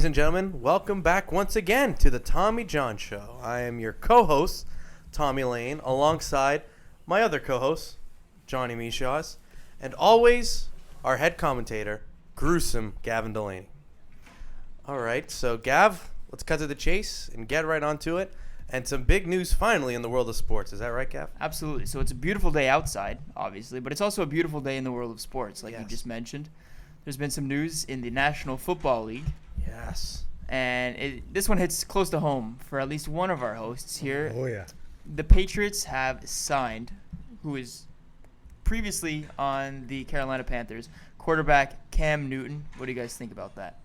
and gentlemen, welcome back once again to the Tommy John Show. I am your co-host, Tommy Lane, alongside my other co-host, Johnny Mishaws, and always our head commentator, gruesome Gavin Delaney. All right, so Gav, let's cut to the chase and get right onto it. And some big news finally in the world of sports. Is that right, Gav? Absolutely. So it's a beautiful day outside, obviously, but it's also a beautiful day in the world of sports, like you just mentioned. There's been some news in the National Football League. Yes. And this one hits close to home for at least one of our hosts here. Oh, yeah. The Patriots have signed, who is previously on the Carolina Panthers, quarterback Cam Newton. What do you guys think about that?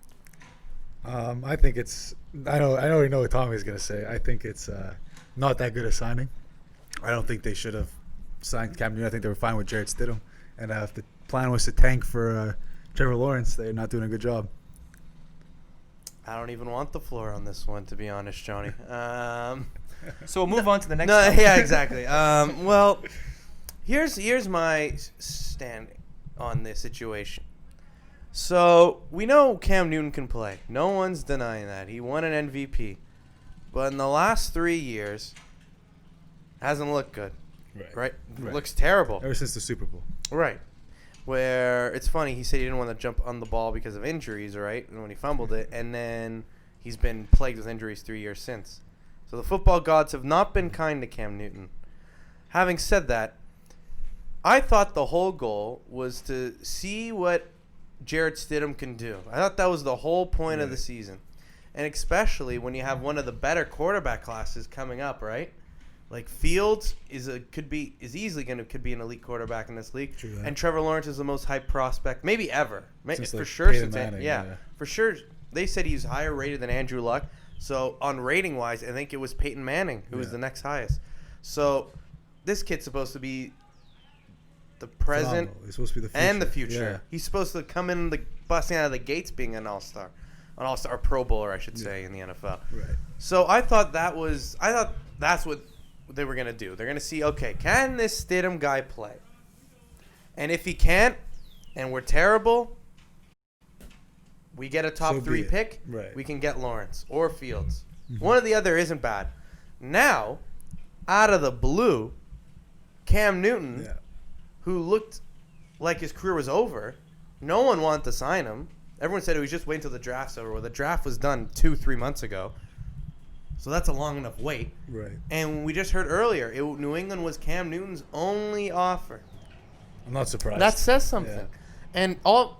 I think it's – I already know what Tommy's going to say. I think it's not that good a signing. I don't think they should have signed Cam Newton. I think they were fine with Jarrett Stidham. And if the plan was to tank for Trevor Lawrence, they're not doing a good job. I don't even want the floor on this one, to be honest, Johnny. So we'll move on to the next one. one. Yeah, exactly. Well, here's my stand on this situation. So we know Cam Newton can play. No one's denying that. He won an MVP. But in the last 3 years, hasn't looked good. Right? Looks terrible. Ever since the Super Bowl. Right. Where it's funny, he said he didn't want to jump on the ball because of injuries, right? And when he fumbled it, and then he's been plagued with injuries 3 years since. So the football gods have not been kind to Cam Newton. Having said that, I thought the whole goal was to see what Jarrett Stidham can do. I thought that was the whole point of the season. And especially when you have one of the better quarterback classes coming up, right? Like Fields could be an elite quarterback in this league, and Trevor Lawrence is the most hyped prospect maybe ever, for sure. For sure. They said he's higher rated than Andrew Luck. So on rating wise, I think it was Peyton Manning who was the next highest. So this kid's supposed to be the present and the future. Yeah. He's supposed to come in busting out of the gates being an all-star Pro Bowler, I should say, in the NFL. Right. So I thought that's what they were going to do. They're going to see, okay, can this Stidham guy play? And if he can't, and we're terrible, we get a top 3 pick, we can get Lawrence or Fields. Mm-hmm. One or the other isn't bad. Now, out of the blue, Cam Newton, who looked like his career was over, no one wanted to sign him. Everyone said he was just waiting until the draft's over. Well, the draft was done 2-3 months ago. So that's a long enough wait. Right. And we just heard earlier, New England was Cam Newton's only offer. I'm not surprised. That says something. Yeah. And all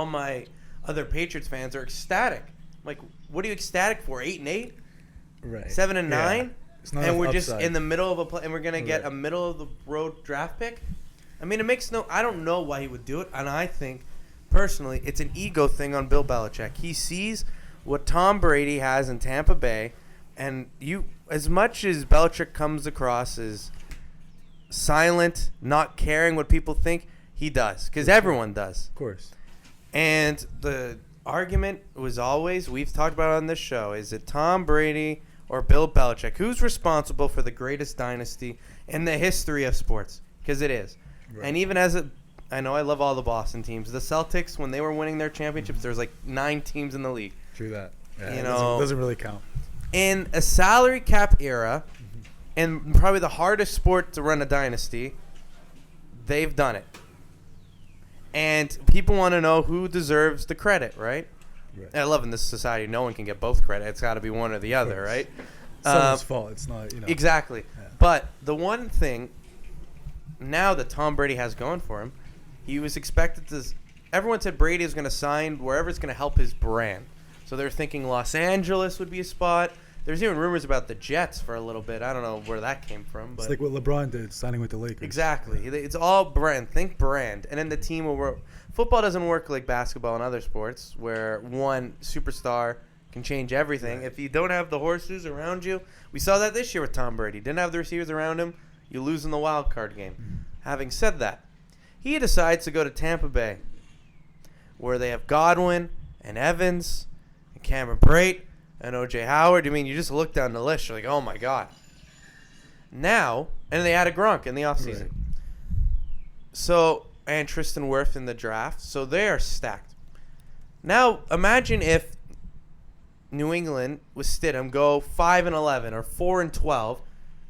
my other Patriots fans are ecstatic. Like, what are you ecstatic for? 8-8? Right. 7-9? Yeah. And we're just in the middle of a play, and we're gonna get a middle of the road draft pick. I mean, I don't know why he would do it, and I think personally it's an ego thing on Bill Belichick. He sees what Tom Brady has in Tampa Bay, and as much as Belichick comes across as silent, not caring what people think, he does, because everyone does. Of course. And the argument was always, we've talked about it on this show, is it Tom Brady or Bill Belichick? Who's responsible for the greatest dynasty in the history of sports? Because it is. Right. And even I know I love all the Boston teams. The Celtics, when they were winning their championships, there was like 9 teams in the league. True that. Yeah, it doesn't really count. In a salary cap era, and probably the hardest sport to run a dynasty, they've done it. And people want to know who deserves the credit, right? I love in this society, no one can get both credit. It's got to be one or the other, right? Someone's fault. It's not, Exactly. Yeah. But the one thing now that Tom Brady has going for him, he was expected to. Everyone said Brady is going to sign wherever it's going to help his brand. So they're thinking Los Angeles would be a spot. There's even rumors about the Jets for a little bit. I don't know where that came from. But it's like what LeBron did, signing with the Lakers. Exactly. Yeah. It's all brand. Think brand. And then the team will work. Football doesn't work like basketball and other sports where one superstar can change everything. Right. If you don't have the horses around you, we saw that this year with Tom Brady. Didn't have the receivers around him, you lose in the wild card game. Mm-hmm. Having said that, he decides to go to Tampa Bay where they have Godwin and Evans and Cameron Brate and O.J. Howard. I mean, you just look down the list, you're like, oh, my God. Now, and they added Gronk in the offseason. Right. So, and Tristan Wirth in the draft. So they are stacked. Now imagine if New England with Stidham go 5-11 or 4-12,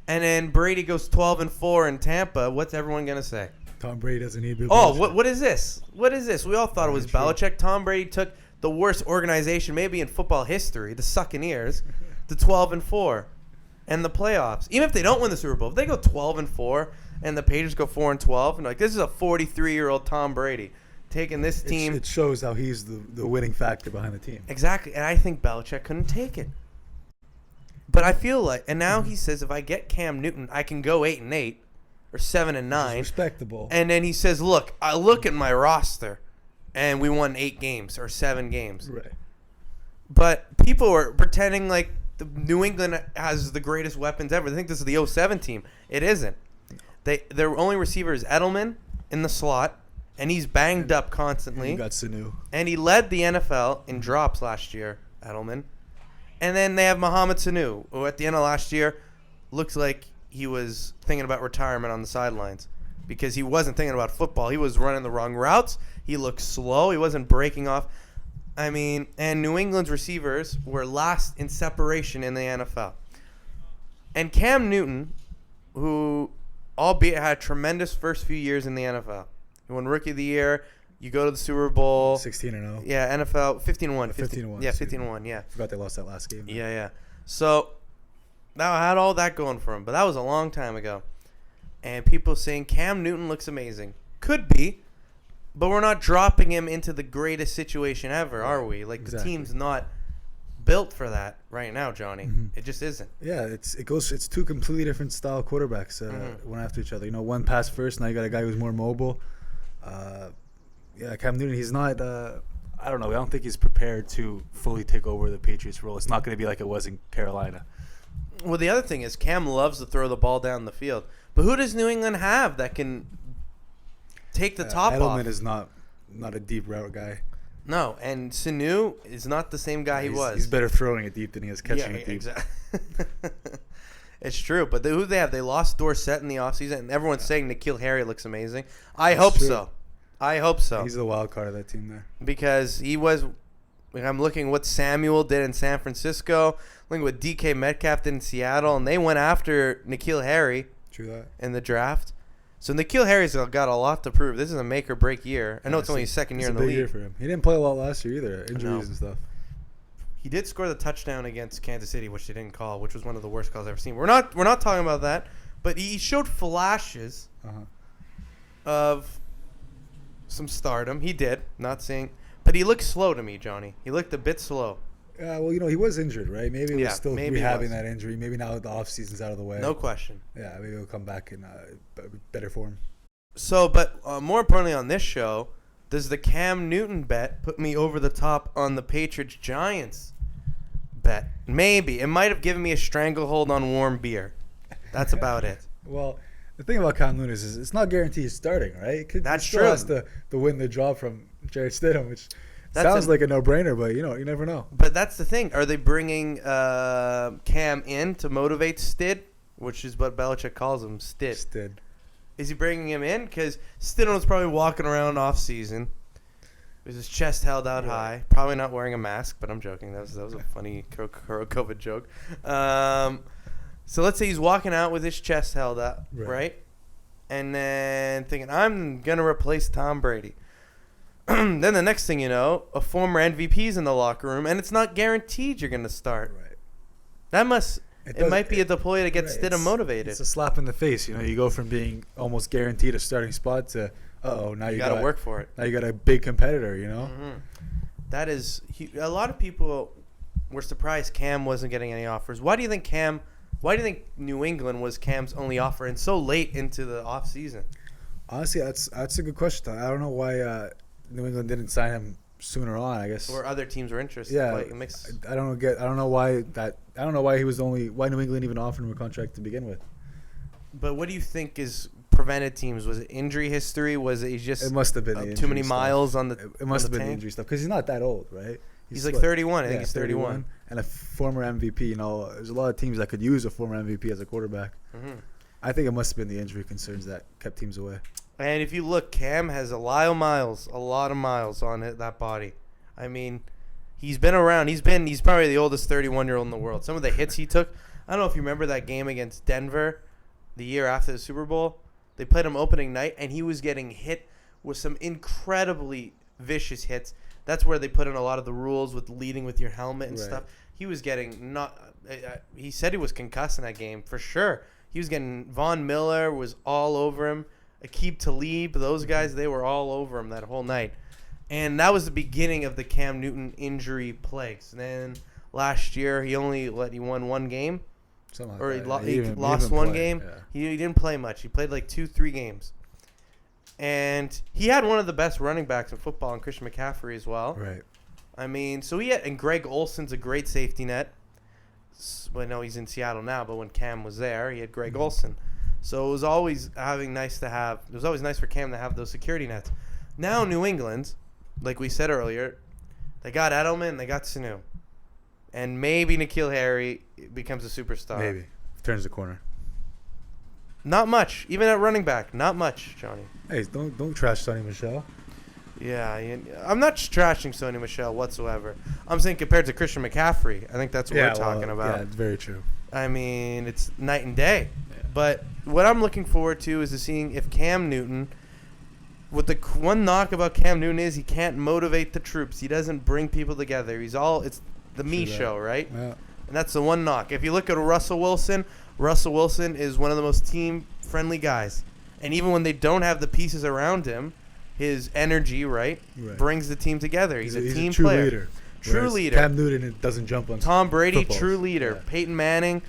and then Brady goes 12-4 in Tampa. What's everyone gonna say? Tom Brady doesn't need Bill Oh, Belichick. what is this? What is this? We all thought it was True. Belichick. Tom Brady took the worst organization maybe in football history, the Succaneers, to 12-4, and the playoffs. Even if they don't win the Super Bowl, if they go 12-4 and the Patriots go 4-12, and like this is a 43-year-old Tom Brady taking this team. It shows how he's the winning factor behind the team. Exactly, and I think Belichick couldn't take it. But I feel like, and now he says, if I get Cam Newton, I can go 8-8 or 7-9. Respectable. And then he says, look, I look at my roster, and we won 8 games or 7 games. Right. But people are pretending like the New England has the greatest weapons ever. They think this is the 07 team. It isn't. Their only receiver is Edelman in the slot, and he's banged up constantly. You got Sanu. And he led the NFL in drops last year, Edelman. And then they have Mohamed Sanu, who at the end of last year looks like he was thinking about retirement on the sidelines because he wasn't thinking about football. He was running the wrong routes. He looked slow. He wasn't breaking off. I mean, and New England's receivers were last in separation in the NFL. And Cam Newton, who albeit had a tremendous first few years in the NFL. He won Rookie of the Year. You go to the Super Bowl. 16-0. Yeah, NFL 15-1. 15-1. Yeah, 15-1, yeah. Forgot they lost that last game. Yeah. So, now I had all that going for him, but that was a long time ago. And people saying Cam Newton looks amazing. Could be, but we're not dropping him into the greatest situation ever, are we? Like, the Exactly. team's not built for that right now, Johnny. Mm-hmm. It just isn't. Yeah, it's two completely different style quarterbacks one after each other. One pass first. Now you got a guy who's more mobile. Cam Newton, he's not. I don't know. I don't think he's prepared to fully take over the Patriots role. It's not going to be like it was in Carolina. Well, the other thing is Cam loves to throw the ball down the field. But who does New England have that can take the top off? Edelman is not a deep route guy. No, and Sanu is not the same guy he was. He's better throwing it deep than he is catching it deep. Exactly. It's true, but who they have? They lost Dorsett in the offseason, and everyone's saying N'Keal Harry looks amazing. I hope true. so. I hope so. He's the wild card of that team there. Because he was. I'm looking what Samuel did in San Francisco. Looking what DK Metcalf did in Seattle, and they went after N'Keal Harry True that. in the draft. So N'Keal Harry's got a lot to prove. This is a make or break year. I know it's only his second year in the It's a league. big year for him. He didn't play a lot last year either. Injuries and stuff. He did score the touchdown against Kansas City, which they didn't call, which was one of the worst calls I've ever seen. We're not talking about that, but he showed flashes of some stardom. He did, not saying, but he looked slow to me, Johnny. He looked a bit slow. Well, he was injured, right? Maybe he was still maybe he rehabbing was. that injury. Maybe now the off season's out of the way. No question. Yeah, maybe he'll come back in better form. So, but more importantly on this show, does the Cam Newton bet put me over the top on the Patriots-Giants bet? Maybe. It might have given me a stranglehold on warm beer. That's about it. Well, the thing about Cam Newton is it's not guaranteed he's starting, right? That's he still true. has to win the job from Jared Stidham, which sounds like a no-brainer, but you never know. But that's the thing. Are they bringing Cam in to motivate Stid, which is what Belichick calls him, Stid? Is he bringing him in? Because Stidham was probably walking around off season with his chest held out high, probably not wearing a mask. But I'm joking. That was a funny COVID joke. So let's say he's walking out with his chest held out, right? And then thinking, I'm gonna replace Tom Brady. Then the next thing you know, a former MVP's in the locker room, and it's not guaranteed you're gonna start. Right. That might be a deploy to get Stidham motivated. It's a slap in the face. You go from being almost guaranteed a starting spot to, now you got to work for it. Now you got a big competitor, Mm-hmm. That is, a lot of people were surprised Cam wasn't getting any offers. Why do you think New England was Cam's only offer and so late into the offseason? Honestly, that's a good question. I don't know why New England didn't sign him sooner on, I guess. Or other teams were interested. Yeah, Like, it makes, I don't know why New England even offered him a contract to begin with. but what do you think is prevented teams? Was it injury history? Was it just It must have been the too many injury miles stuff. on the It must on have been tank? the injury stuff because he's not that old, right? He's like 31. I think he's 31 and a former MVP. There's a lot of teams that could use a former MVP as a quarterback. Mm-hmm. I think it must have been the injury concerns that kept teams away. And if you look, Cam has a lot of miles on that body. I mean, he's been around. He's probably the oldest 31-year-old in the world. Some of the hits he took. I don't know if you remember that game against Denver the year after the Super Bowl. They played him opening night, and he was getting hit with some incredibly vicious hits. That's where they put in a lot of the rules with leading with your helmet and stuff. He was getting he said he was concussed in that game for sure. He was getting Von Miller was all over him. Aqib Talib, those guys, they were all over him that whole night. And that was the beginning of the Cam Newton injury plagues. And then last year he won one game. Something like Or that. he lost one game. Yeah. He didn't play much. He played like 2-3 games. And he had one of the best running backs in football, and Christian McCaffrey as well. Right. I mean, and Greg Olson's a great safety net. Well, no, he's in Seattle now, but when Cam was there, he had Greg Olson. So it was always nice for Cam to have those security nets. Now New England, like we said earlier, they got Edelman, they got Sanu. And maybe N'Keal Harry becomes a superstar. Maybe. Turns the corner. Not much. Even at running back, not much, Johnny. Hey, don't trash Sonny Michel. Yeah, I'm not trashing Sony Michel whatsoever. I'm saying compared to Christian McCaffrey, I think that's what we're talking about. Yeah, it's very true. I mean, it's night and day. Yeah. But what I'm looking forward to is seeing if Cam Newton, what the one knock about Cam Newton is he can't motivate the troops. He doesn't bring people together. It's the me show, right? Yeah. And that's the one knock. If you look at Russell Wilson is one of the most team-friendly guys. And even when they don't have the pieces around him, his energy, brings the team together. He's a team true player. Leader. True leader. Cam Newton doesn't jump on Tom Brady, footballs. true leader. Yeah. Peyton Manning,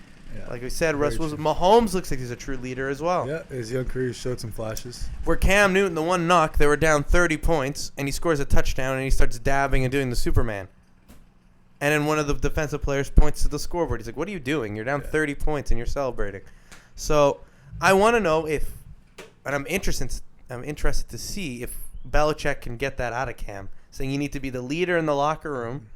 like we said, Mahomes looks like he's a true leader as well. Yeah, his young career showed some flashes. Where Cam Newton, the one knock, they were down 30 points, and he scores a touchdown, and he starts dabbing and doing the Superman. And then one of the defensive players points to the scoreboard. He's like, what are you doing? You're down 30 points, and you're celebrating. So I want to know and I'm interested to see if Belichick can get that out of Cam, saying you need to be the leader in the locker room,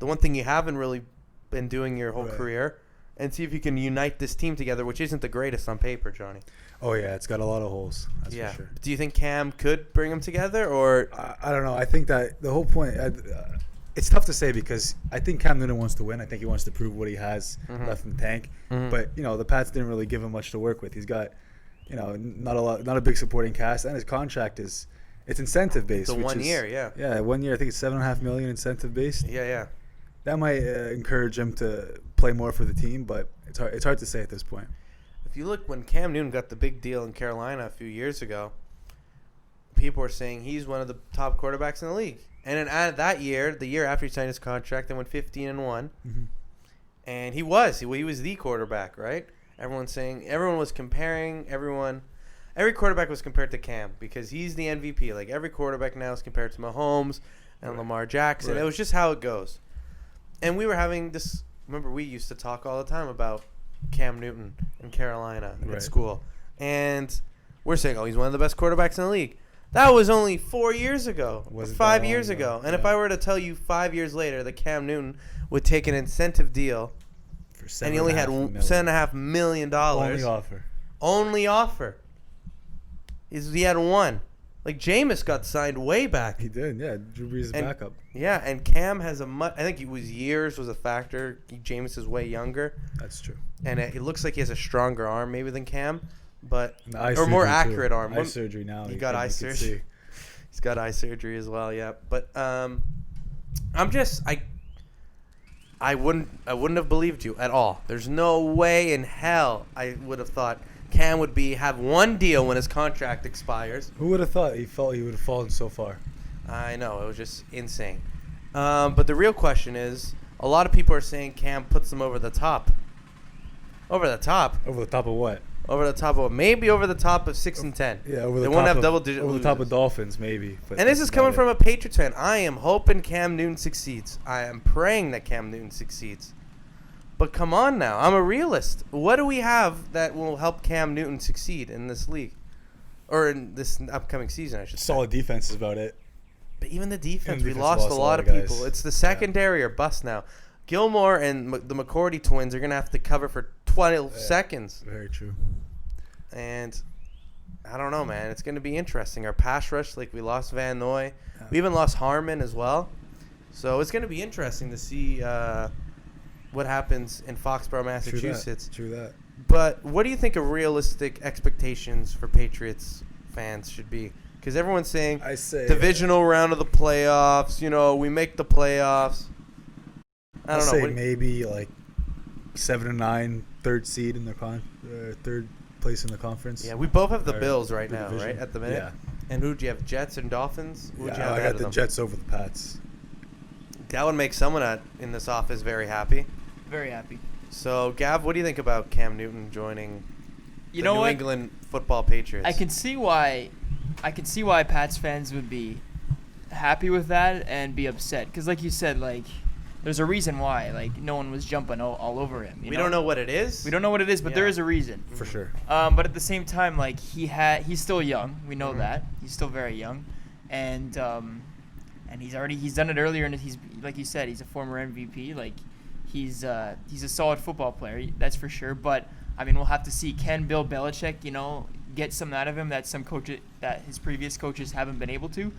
the one thing you haven't really been doing your whole career, and see if you can unite this team together, which isn't the greatest on paper, Johnny. Oh, yeah, it's got a lot of holes. That's for sure. Do you think Cam could bring them together? Or I don't know. I think that the whole point it's tough to say because I think Cam Newton wants to win. I think he wants to prove what he has left in the tank. But, the Pats didn't really give him much to work with. He's got, not a big supporting cast, and his contract it's incentive based. It's 1 year, yeah. Yeah, 1 year. I think it's $7.5 million incentive based. Yeah. That might encourage him to play more for the team, but it's hard to say at this point. If you look, when Cam Newton got the big deal in Carolina a few years ago, people were saying he's one of the top quarterbacks in the league. And then that year, the year after he signed his contract, they went 15-1, and he was the quarterback, right? Everyone was comparing every quarterback was compared to Cam because he's the MVP. Like every quarterback now is compared to Mahomes and Lamar Jackson. Right. It was just how it goes. And we were having this. Remember, we used to talk all the time about Cam Newton in Carolina at school, and we're saying, "Oh, he's one of the best quarterbacks in the league." That was only 4 years ago, 5 years ago. And if I were to tell you 5 years later that Cam Newton would take an incentive deal, and he only had $7.5 million, only offer. He had one. Like Jameis got signed way back. He did, yeah. Drew Brees' backup. Yeah, and Cam has I think years was a factor. Jameis is way younger. That's true. And it looks like he has a stronger arm maybe than Cam. Or more accurate arm. Eye surgery now. He got eye surgery. He's got eye surgery as well, yeah. But I wouldn't have believed you at all. There's no way in hell I would have thought Cam would have one deal when his contract expires. Who would have thought he would have fallen so far? I know, it was just insane. But the real question is, a lot of people are saying Cam puts them over the top. Over the top? Over the top of what? Over the top of maybe over the top of 6-10. Yeah, over the they top won't have of double-digit over losers. the top of Dolphins, maybe. But and this is coming from a Patriots fan. I am hoping Cam Newton succeeds. I am praying that Cam Newton succeeds. But come on now, I'm a realist. What do we have that will help Cam Newton succeed in this league, or in this upcoming season? I should say. Solid defense is about it. But even the defense, we lost a lot of people. It's the secondary or bust now. Gilmore and the McCourty twins are gonna have to cover for 12 seconds. Very true. And I don't know, man. It's going to be interesting. Our pass rush, like we lost Van Noy. Yeah. We even lost Harmon as well. So it's going to be interesting to see what happens in Foxborough, Massachusetts. True that. But what do you think of realistic expectations for Patriots fans should be? Because everyone's saying I say divisional round of the playoffs. We make the playoffs. I don't know. Say maybe like 7-9, third seed in the third place in the conference. Yeah, we both have the Or Bills right the now, division. right? At the minute. Yeah. And who do you have? Jets and Dolphins? Who would you have I ahead got of the them? Jets over the Pats. That would make someone in this office very happy. Very happy. So, Gav, what do you think about Cam Newton joining the New England Football Patriots? I can see why Pats fans would be happy with that and be upset. Because like you said, there's a reason why. No one was jumping all over him. We don't know what it is. We don't know what it is, but there is a reason. For sure. But at the same time, he's still young. We know that. He's still very young. And he's done it earlier, and he's, like you said, he's a former MVP. He's a solid football player, that's for sure. But we'll have to see. Can Bill Belichick, get something out of him that that his previous coaches haven't been able to?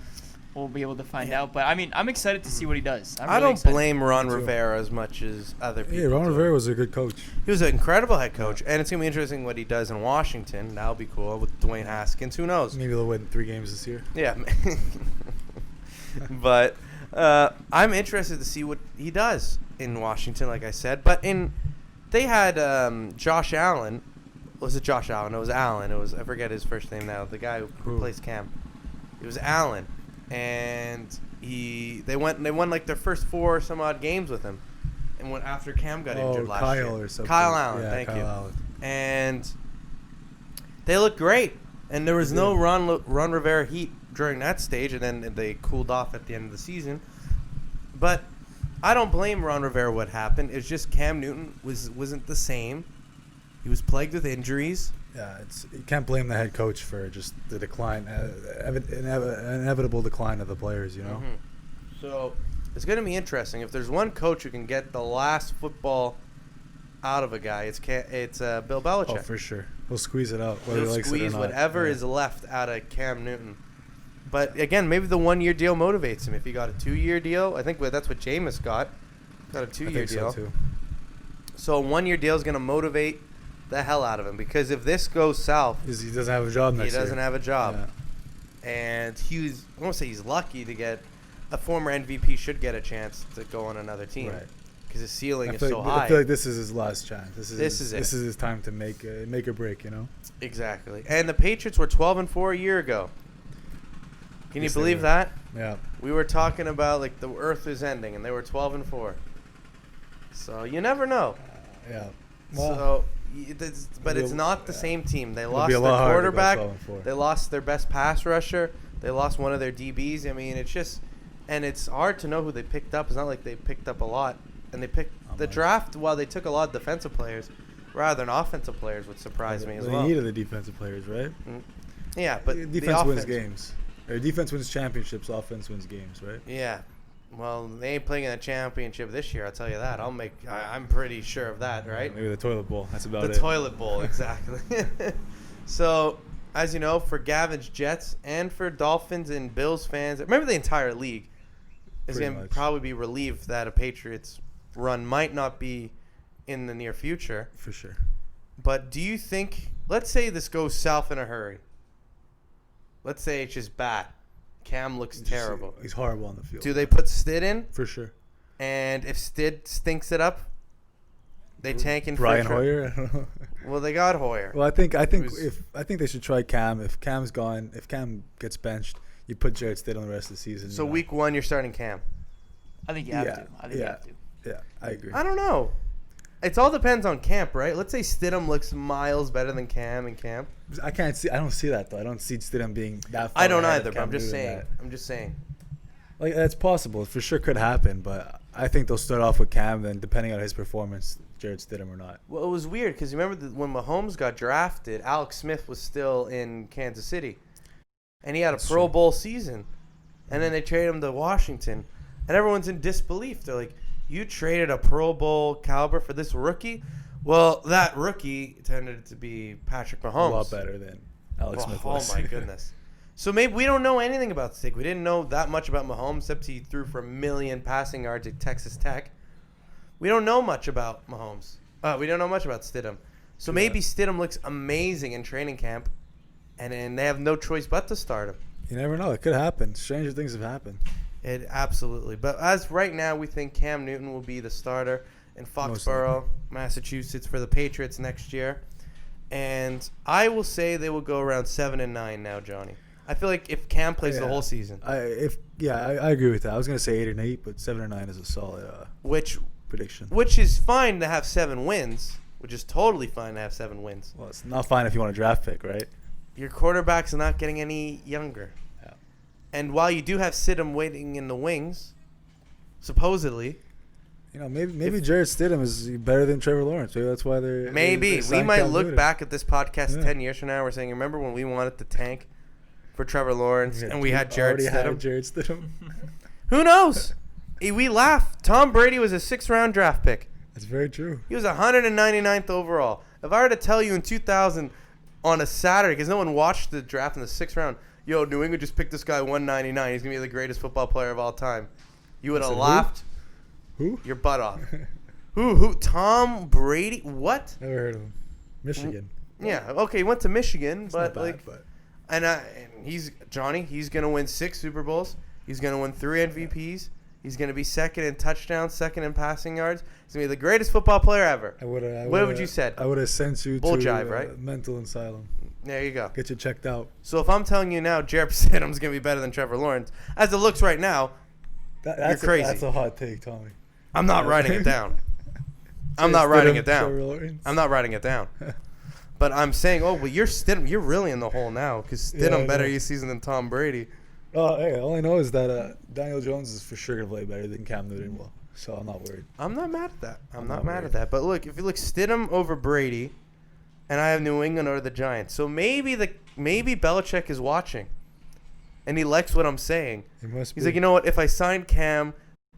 We'll be able to find out. But I'm excited to see what he does. I don't blame Ron Rivera as much as other people. Yeah, Ron Rivera was a good coach. He was an incredible head coach, and it's gonna be interesting what he does in Washington. That'll be cool with Dwayne Haskins. Who knows? Maybe they'll win 3 games this year. Yeah. But I'm interested to see what he does in Washington, like I said. But they had Josh Allen. Was it Josh Allen? It was Allen. I forget his first name now. The guy who plays Cam. It was Allen, and they won their first 4 some odd games with him, and went after Cam got injured last year. Or something. Kyle Allen, yeah, thank Kyle you. Allen. And they looked great, and there was no Ron Rivera heat during that stage, and then they cooled off at the end of the season. But I don't blame Ron Rivera what happened. It's just Cam Newton wasn't the same. He was plagued with injuries. Yeah, you can't blame the head coach for just the decline, inevitable decline of the players. Mm-hmm. So it's going to be interesting. If there's one coach who can get the last football out of a guy, it's Bill Belichick. Oh, for sure. He'll squeeze it out, whether He'll he likes it or squeeze not. whatever is left out of Cam Newton. But again, maybe the 1-year deal motivates him. If he got a 2-year deal, I think that's what Jameis got. Got a 2-year deal. So, too. So a 1-year deal is going to motivate the hell out of him, because if this goes south, he doesn't have a job next year. He doesn't have a job. Yeah. And I won't say he's lucky to get a former MVP should get a chance to go on another team. Right. Because his ceiling is so high. I feel like this is his last chance. This is it. This is his time to make or break, Exactly. And the Patriots were 12-4 a year ago. Can you believe that? Yeah. We were talking about the earth is ending, and they were 12-4. So you never know. Yeah. Well, but it's not the same team. They lost their quarterback. They lost their best pass rusher. They lost one of their DBs. It's just, and it's hard to know who they picked up. It's not like they picked up a lot, and they picked the draft. While they took a lot of defensive players, rather than offensive players, which surprised me as well. They needed the defensive players, right? Yeah, but defense wins games. Or defense wins championships. Offense wins games, right? Yeah. Well, they ain't playing in a championship this year. I'll tell you that. I'm pretty sure of that, right? Maybe the toilet bowl. That's about it. The toilet bowl, exactly. So, as you know, for Gavin's Jets and for Dolphins and Bills fans, remember the entire league is going to probably be relieved that a Patriots run might not be in the near future. For sure. But do you think, let's say this goes south in a hurry. Let's say it's just bad. Cam looks terrible. He's horrible on the field. Do they put Stid in? For sure. And if Stid stinks it up, they tank in Brian Fisher. Hoyer? I don't know. Well, they got Hoyer. Well, I think they should try Cam. If Cam's gone, if Cam gets benched, you put Jared Stid on the rest of the season. So week 1, you're starting Cam. I think you have to. You have to. Yeah, I agree. I don't know. It all depends on camp, right? Let's say Stidham looks miles better than Cam in camp. I don't see that though. I don't see Stidham being that far. I don't ahead either, of but Cam I'm just Newton saying. Like that's possible. It for sure could happen, but I think they'll start off with Cam, then depending on his performance, Jared Stidham or not. Well, it was weird because you remember when Mahomes got drafted, Alex Smith was still in Kansas City, and he had a Pro Bowl season, and then they traded him to Washington, and everyone's in disbelief. They're like, "You traded a Pro Bowl caliber for this rookie?" Well, that rookie tended to be Patrick Mahomes. A lot better than Alex Smith was. Oh my goodness! So maybe we don't know anything about Stick. We didn't know that much about Mahomes, except he threw for 1 million passing yards at Texas Tech. We don't know much about Mahomes. We don't know much about Stidham. So maybe Stidham looks amazing in training camp, and then they have no choice but to start him. You never know. It could happen. Stranger things have happened. It absolutely. But as right now, we think Cam Newton will be the starter in Foxborough, Massachusetts for the Patriots next year. And I will say they will go around 7-9 now, Johnny. I feel like if Cam plays the whole season. I agree with that. I was going to say 8-8, but 7-9 is a solid prediction. Which is fine to have 7 wins, which is totally fine to have 7 wins. Well, it's not fine if you want a draft pick, right? Your quarterback's not getting any younger. Yeah. And while you do have Stidham waiting in the wings, supposedly. You know, maybe Jarrett Stidham is better than Trevor Lawrence. Maybe that's why they're. Maybe. they We might Cam look Newton. back at this podcast 10 years from now. We're saying, remember when we wanted to tank for Trevor Lawrence and we had Jarrett Stidham? Who knows? We laugh. Tom Brady was a 6th-round draft pick. That's very true. He was 199th overall. If I were to tell you in 2000 on a Saturday, because no one watched the draft in the 6th round, yo, New England just picked this guy 199. He's going to be the greatest football player of all time. You would have laughed Who? your butt off. Who? Tom Brady? What? Never heard of him. Michigan. Yeah, okay, he went to Michigan, It's but not bad, like, and he's Johnny. He's gonna win 6 Super Bowls. He's gonna win 3 MVPs. He's gonna be 2nd in touchdowns, 2nd in passing yards. He's gonna be the greatest football player ever. What would you said? I would have sent you Bull to jive, right? mental asylum. There you go. Get you checked out. So if I'm telling you now, Jarrett Stidham's gonna be better than Trevor Lawrence, as it looks right now, That's you're crazy. That's a hot take, Tommy. I'm not writing it down. I'm not writing it down. Trevor Lawrence. I'm not writing it down. But I'm saying, well, you're Stidham. You're really in the hole now because Stidham better this season than Tom Brady. Oh, hey, all I know is that Daniel Jones is for sure going to play better than Cam Newton will. So I'm not worried. I'm not mad at that. I'm not mad at that. But look, if you look Stidham over Brady, and I have New England over the Giants. So maybe Belichick is watching, and he likes what I'm saying. It must He's be. like, you know what? If I sign Cam,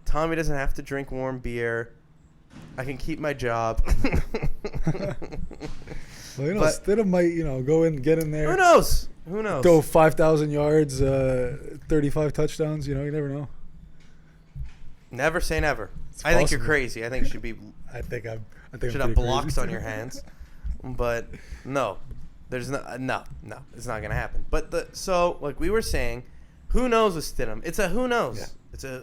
Tommy doesn't have to drink warm beer. I can keep my job. Well, Stidham might, go in, get in there. Who knows? Who knows? Go 5,000 yards, 35 touchdowns. You never know. Never say never. It's I think you're possible. crazy. I think you should be I think should I'm have pretty blocks crazy. on your hands. But no, there's no, it's not gonna happen. But so like we were saying, who knows with Stidham? It's a who knows. Yeah.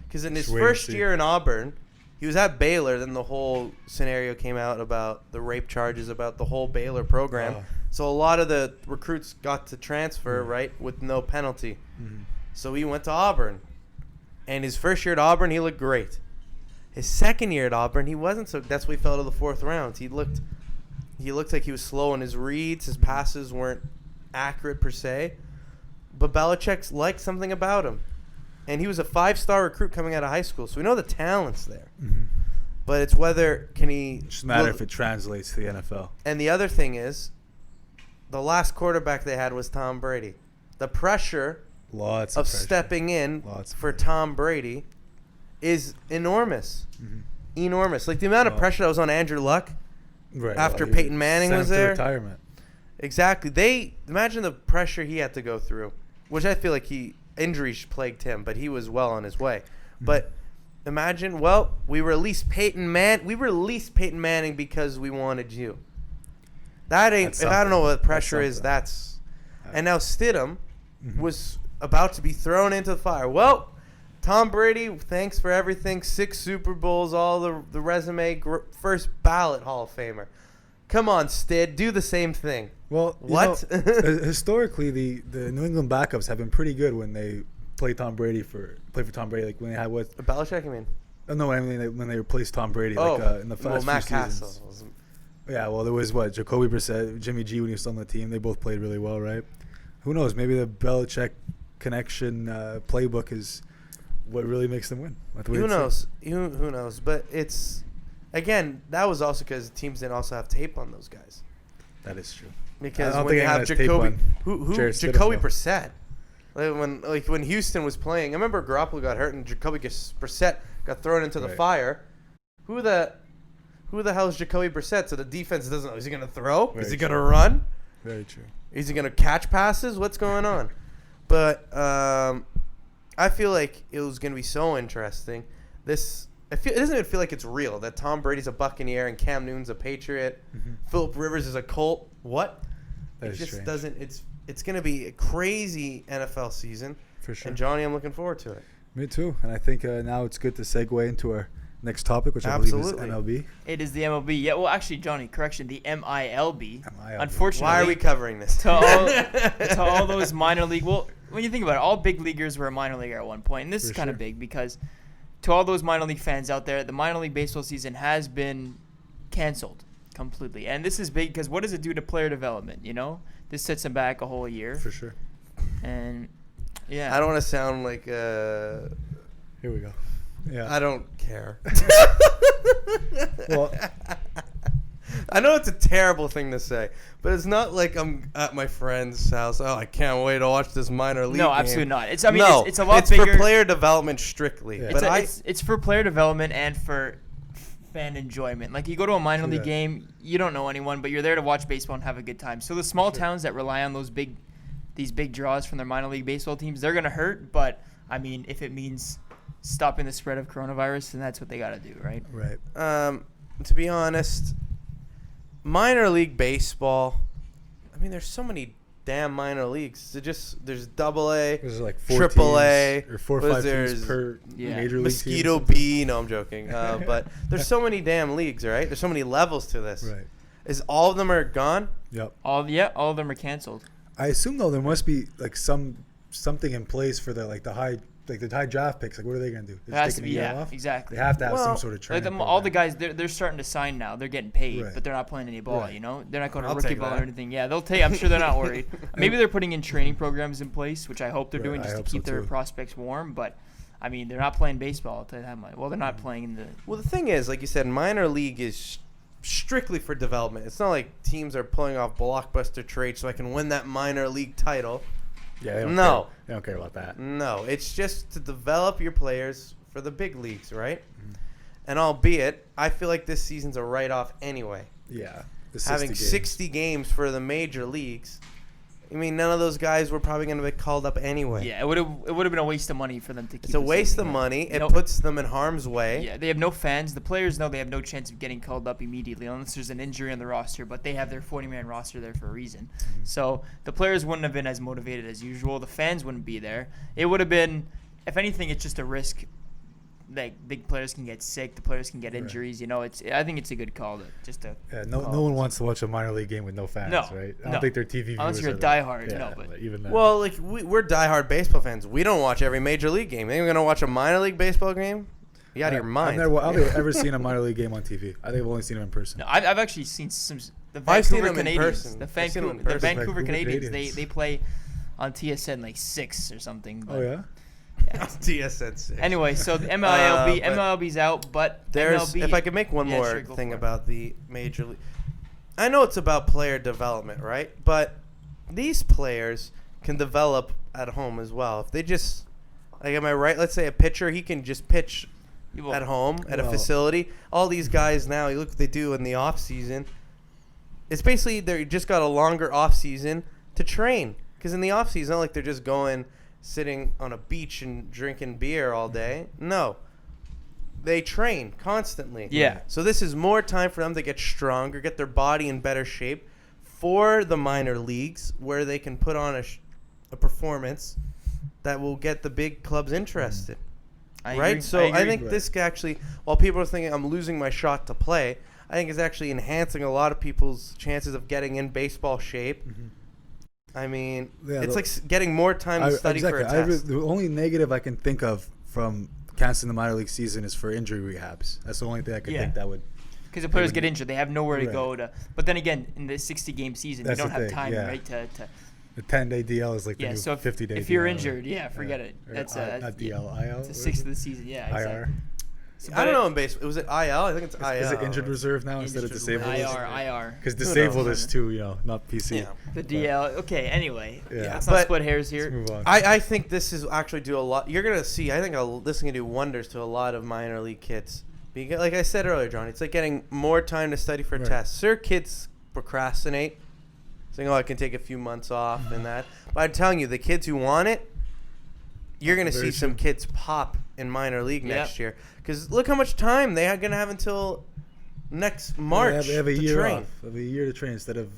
Because in his Just wait and first see. year in Auburn, he was at Baylor. Then the whole scenario came out about the rape charges about the whole Baylor program. Oh. So a lot of the recruits got to transfer right with no penalty. Mhm. So he went to Auburn. And his first year at Auburn, he looked great. His second year at Auburn, he wasn't so. That's why he fell to the 4th round. He looked like he was slow in his reads. His passes weren't accurate per se. But Belichick liked something about him. And he was a 5-star recruit coming out of high school. So we know the talent's there. Mhm. But it's whether can he. It just matter if it translates to the NFL. And the other thing is, the last quarterback they had was Tom Brady. The pressure Lots of pressure. stepping in Lots of for pressure. Tom Brady is enormous. Mhm. Enormous. Like the amount of pressure that was on Andrew Luck Right. after he Peyton Manning sent was him to there. Retirement. Exactly. Imagine the pressure he had to go through, which I feel like injuries plagued him, but he was well on his way. But imagine, we released Peyton Manning because we wanted you. That ain't. That's If I don't know what pressure That's is, something. that's. And now Stidham Mhm. was about to be thrown into the fire. Well, Tom Brady, thanks for everything. 6 Super Bowls, all the resume, first ballot Hall of Famer. Come on, Stid, do the same thing. Well, What? Historically, the New England backups have been pretty good when they play for Tom Brady. Like when they had what? Belichick, you mean? No, I mean when they replaced Tom Brady. Oh, like in the well, last Matt few Castle. seasons. Yeah, well, there was Jacoby Brissett, Jimmy G when he was still on the team. They both played really well, right? Who knows? Maybe the Belichick connection playbook is what really makes them win. Who knows? Who knows? But it's, again, that was also because teams didn't also have tape on those guys. That is true. Because I don't when think you have anyone has tape Jacoby, on Jarrett Stidham, Jacoby though. Brissett, when Houston was playing, I remember Garoppolo got hurt and Jacoby Brissett got thrown into the Right. fire. Who the hell is Jacoby Brissett? So the defense doesn't know. Is he going to throw? Very Is he true. going to run? Very true. Is he going to catch passes? What's going on? But I feel like it was going to be so interesting. It doesn't even feel like it's real that Tom Brady's a Buccaneer and Cam Newton's a Patriot. Philip Rivers is a Colt. What? That it is just strange. doesn't. It's going to be a crazy NFL season. For sure. And Johnny, I'm looking forward to it. Me too. And I think now it's good to segue into our next topic, which Absolutely. I believe is MLB. It is the MLB. Yeah, well, actually, Johnny, correction, the MILB. MILB. Unfortunately, Why are we covering this? to all those minor league. Well, when you think about it, all big leaguers were a minor leaguer at one point, and this For is kind of sure. big because to all those minor league fans out there, the minor league baseball season has been canceled completely, and this is big because what does it do to player development? You know, this sets them back a whole year, For sure. and yeah, I don't want to sound like Here we go. Yeah. I don't care. Well, I know it's a terrible thing to say, but it's not like I'm at my friend's house. Oh, I can't wait to watch this minor league. no, game. absolutely not. It's It's a lot it's bigger. for player development strictly. Yeah. But It's for player development and for fan enjoyment. Like you go to a minor league Yeah. game, you don't know anyone, but you're there to watch baseball and have a good time. So the small towns that rely on these big draws from their minor league baseball teams, they're gonna hurt. But I mean, if it means stopping the spread of coronavirus, then that's what they gotta do, right? right. to be honest, minor league baseball. I mean, there's so many damn minor leagues. There's AA, There's like 4 Triple A, teams or 4 or what 5 is teams theirs? per Yeah. major league Mosquito team. B. No, I'm joking. But there's so many damn leagues, right? There's so many levels to this. Right. Is all of them are gone? Yep. All of them are canceled. I assume though there must be like something in place for the high draft picks. Like what are they gonna do? It They're has just to taking be, a year yeah, off? exactly. They have to have Well, some sort of Like training. all the program. guys, they're starting to sign now. They're getting paid, Right. but they're not playing any ball. Right. You know, they're not going to I'll rookie take ball that. or anything. Yeah, they'll take. I'm sure they're not worried. Maybe they're putting in training programs in place, which I hope they're Right, doing I just to hope so keep their too. prospects warm. But I mean, they're not playing baseball. I'll tell you that much. Well, they're not playing in the. Well, the thing is, like you said, minor league is strictly for development. It's not like teams are pulling off blockbuster trades so I can win that minor league title. Yeah. They don't No. care. They don't care about that. No, it's just to develop your players for the big leagues, right? And albeit, I feel like this season's a write-off anyway. Yeah. The Having 60 games. 60 games for the major leagues. I mean, none of those guys were probably going to be called up anyway. Yeah, it would have been a waste of money for them to keep. It's a the waste season. of money. It Nope. puts them in harm's way. Yeah, they have no fans. The players know they have no chance of getting called up immediately unless there's an injury on the roster, but they have their 40-man roster there for a reason. So the players wouldn't have been as motivated as usual. The fans wouldn't be there. It would have been, if anything, it's just a risk. Like big players can get sick, the players can get Right. injuries. You know, I think it's a good call to Yeah, no call. one wants to watch a minor league game with no fans, No, right? I no. don't think their TV viewers Unless you're a are that- diehard, yeah, no, but- even that. Well, like we're diehard baseball fans. We don't watch every major league game. Think we're gonna watch a minor league baseball game? You out of your mind? I've never ever seen a minor league game on TV. I think I've only seen them in person. No, I've actually seen the I've seen Vancouver them in Canadians. person. The I've seen them in Vancouver, the person. Vancouver Vancouver Canadians. Canadians. They play on TSN like 6 or something. But Oh yeah. yeah. TSN 6. Anyway, so the MLB, but MLB's out, but There's, MLB, if I could make one Yeah, more sure, go thing for it. about the major league. I know it's about player development, right? But these players can develop at home as well. If they just, like, am I right? Let's say a pitcher, he can just pitch You will- at home at a Well- facility. All these guys now, you look what they do in the off season. It's basically they just got a longer off season to train. Because in the off season, not like they're just going, sitting on a beach and drinking beer all day. No, they train constantly. Yeah. So this is more time for them to get stronger, get their body in better shape for the minor leagues, where they can put on a performance that will get the big clubs interested. I Right? agree. So I agree. think this actually, while people are thinking I'm losing my shot to play, I think it's actually enhancing a lot of people's chances of getting in baseball shape. I mean, Yeah, it's the- like getting more time to study for a test. The only negative I can think of from canceling the minor league season is for injury rehabs. That's the only thing I could Yeah. think that would. Because the players would- get injured, they have nowhere to Right. go to. But then again, in the 60-game season, That's you don't the have thing, time, yeah. right? To The 10-day DL is like the yeah. new So 50-day. if you're DL, injured, yeah, forget it. Or That's not DL, IL. It's a what is sixth it? of the season. Yeah, IR. exactly. So, I don't know in baseball. Was it IL? I think it's IL. Is it injured reserve now instead of Injured disabled? reserve. IR. Because Who knows? disabled is too, not PC. Yeah. The DL. Okay. Anyway, Yeah. let's But- not split hairs Let's here. move on. I think this is actually do a lot. You're gonna see. I think this is gonna do wonders to a lot of minor league kids. Because, like I said earlier, John, it's like getting more time to study for Right. tests. Sure, kids procrastinate. saying, "Oh, I can take a few months off and that." But I'm telling you, the kids who want it, you're gonna see some kids pop in minor league next year. Because look how much time they are gonna have until next March. They have a to year train. off. They have a year to train instead of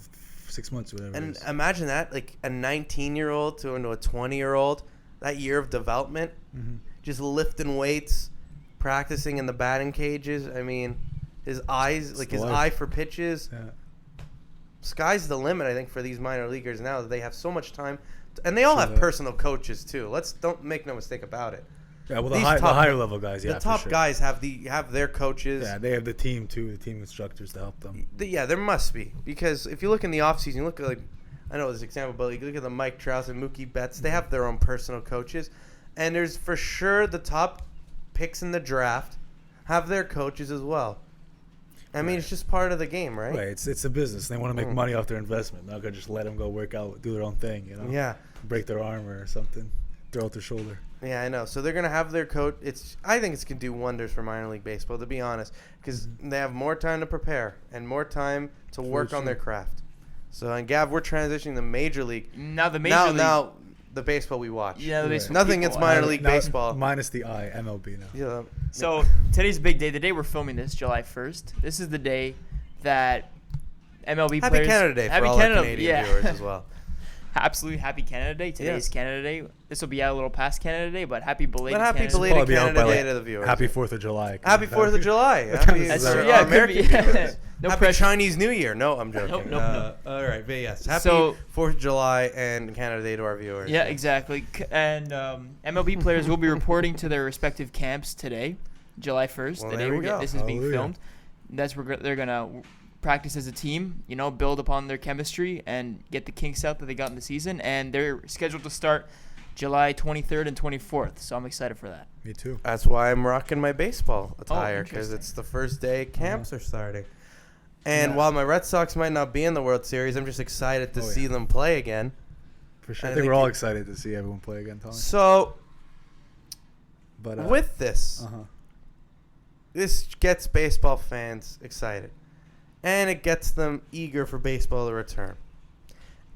6 months or whatever. And it is. imagine that, like a 19-year-old to a 20-year-old, that year of development, just lifting weights, practicing in the batting cages. I mean, his eyes, like his eye for pitches. Yeah. Sky's the limit, I think, for these minor leaguers now that they have so much time. And they all have personal coaches, too. Don't make no mistake about it. Yeah, well, the higher level guys, The top guys have their coaches. Yeah, they have the team, too, the team instructors to help them. Yeah, there must be. Because if you look in the offseason, you look at, like, I know this example, but like, look at the Mike Trouts and Mookie Betts. They have their own personal coaches. And there's for sure the top picks in the draft have their coaches as well. I mean, it's just part of the game, right? Right, it's a business. They want to make money off their investment. They're not going to just let them go work out, do their own thing, you know? Yeah. Break their arm or something, throw out their shoulder. Yeah, I know. So they're going to have their coach. I think it's going to do wonders for minor league baseball, to be honest, because they have more time to prepare and more time to work on their craft. So, and Gav, we're transitioning to major league. Now the major league. Now the baseball we watch. Yeah, the baseball. Nothing against minor league baseball. Minus the I, MLB now. Yeah. So today's a big day. The day we're filming this, July 1st. This is the day that MLB Happy players. Canada Day for all our Canadian viewers as well. Absolutely happy Canada Day. Today's Canada Day. This will be out a little past Canada Day, but happy belated Canada Day to the viewers. Happy 4th of July. Happy 4th of July. Happy That's our true. Yeah, American viewers. No Happy pressure. Chinese New Year. No, I'm joking. Nope. All right, but yes. Happy So- 4th of July and Canada Day to our viewers. Yeah, exactly. And MLB players will be reporting to their respective camps today, July 1st. Well, the there day we go. this is being Hallelujah. filmed. That's where they're gonna practice as a team. You know, build upon their chemistry and get the kinks out that they got in the season. And they're scheduled to start July 23rd and 24th. So I'm excited for that. Me too. That's why I'm rocking my baseball attire, because interesting. it's the first day camps are starting. And while my Red Sox might not be in the World Series, I'm just excited to see them play again. For sure. I I think think we're all excited to see everyone play again, Tommy. So But with this, this gets baseball fans excited. And it gets them eager for baseball to return.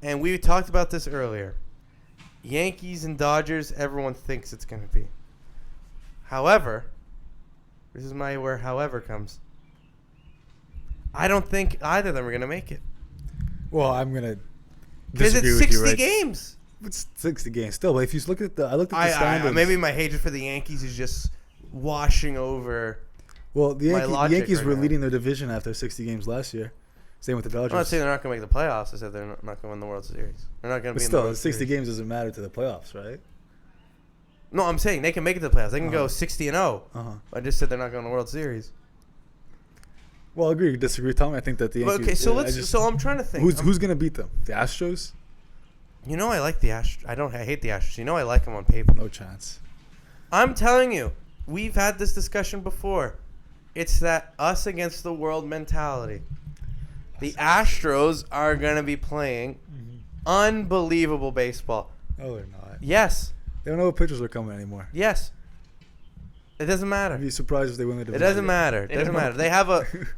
And we talked about this earlier. Yankees and Dodgers, everyone thinks it's going to be. However, this is where however comes. I don't think either of them are going to make it. Well, I'm going to Because disagree it's with 60 you, right? games. It's 60 games still. But if you look at I looked at the standings. Maybe my hatred for the Yankees is just washing over. Well, the logic Yankees right were now. leading their division after 60 games last year. Same with the Dodgers. I'm not saying they're not going to make the playoffs. I said they're not going to win the World Series. They're not going to But be in the still, World 60 Series. games doesn't matter to the playoffs, right? No, I'm saying they can make it to the playoffs. They can go 60-0. I just said they're not going to the World Series. Well, I agree. You disagree, Tom? I think that the Yankees. Okay, so so I'm trying to think. Who's going to beat them? The Astros? You know I like the Astros. I hate the Astros. You know I like them on paper. No chance. I'm telling you, we've had this discussion before. It's that us against the world mentality. The Astros are going to be playing unbelievable baseball. No, they're not. Yes. They don't know what pitchers are coming anymore. Yes. It doesn't matter. I'd be surprised if they win the It division. doesn't matter. It doesn't matter.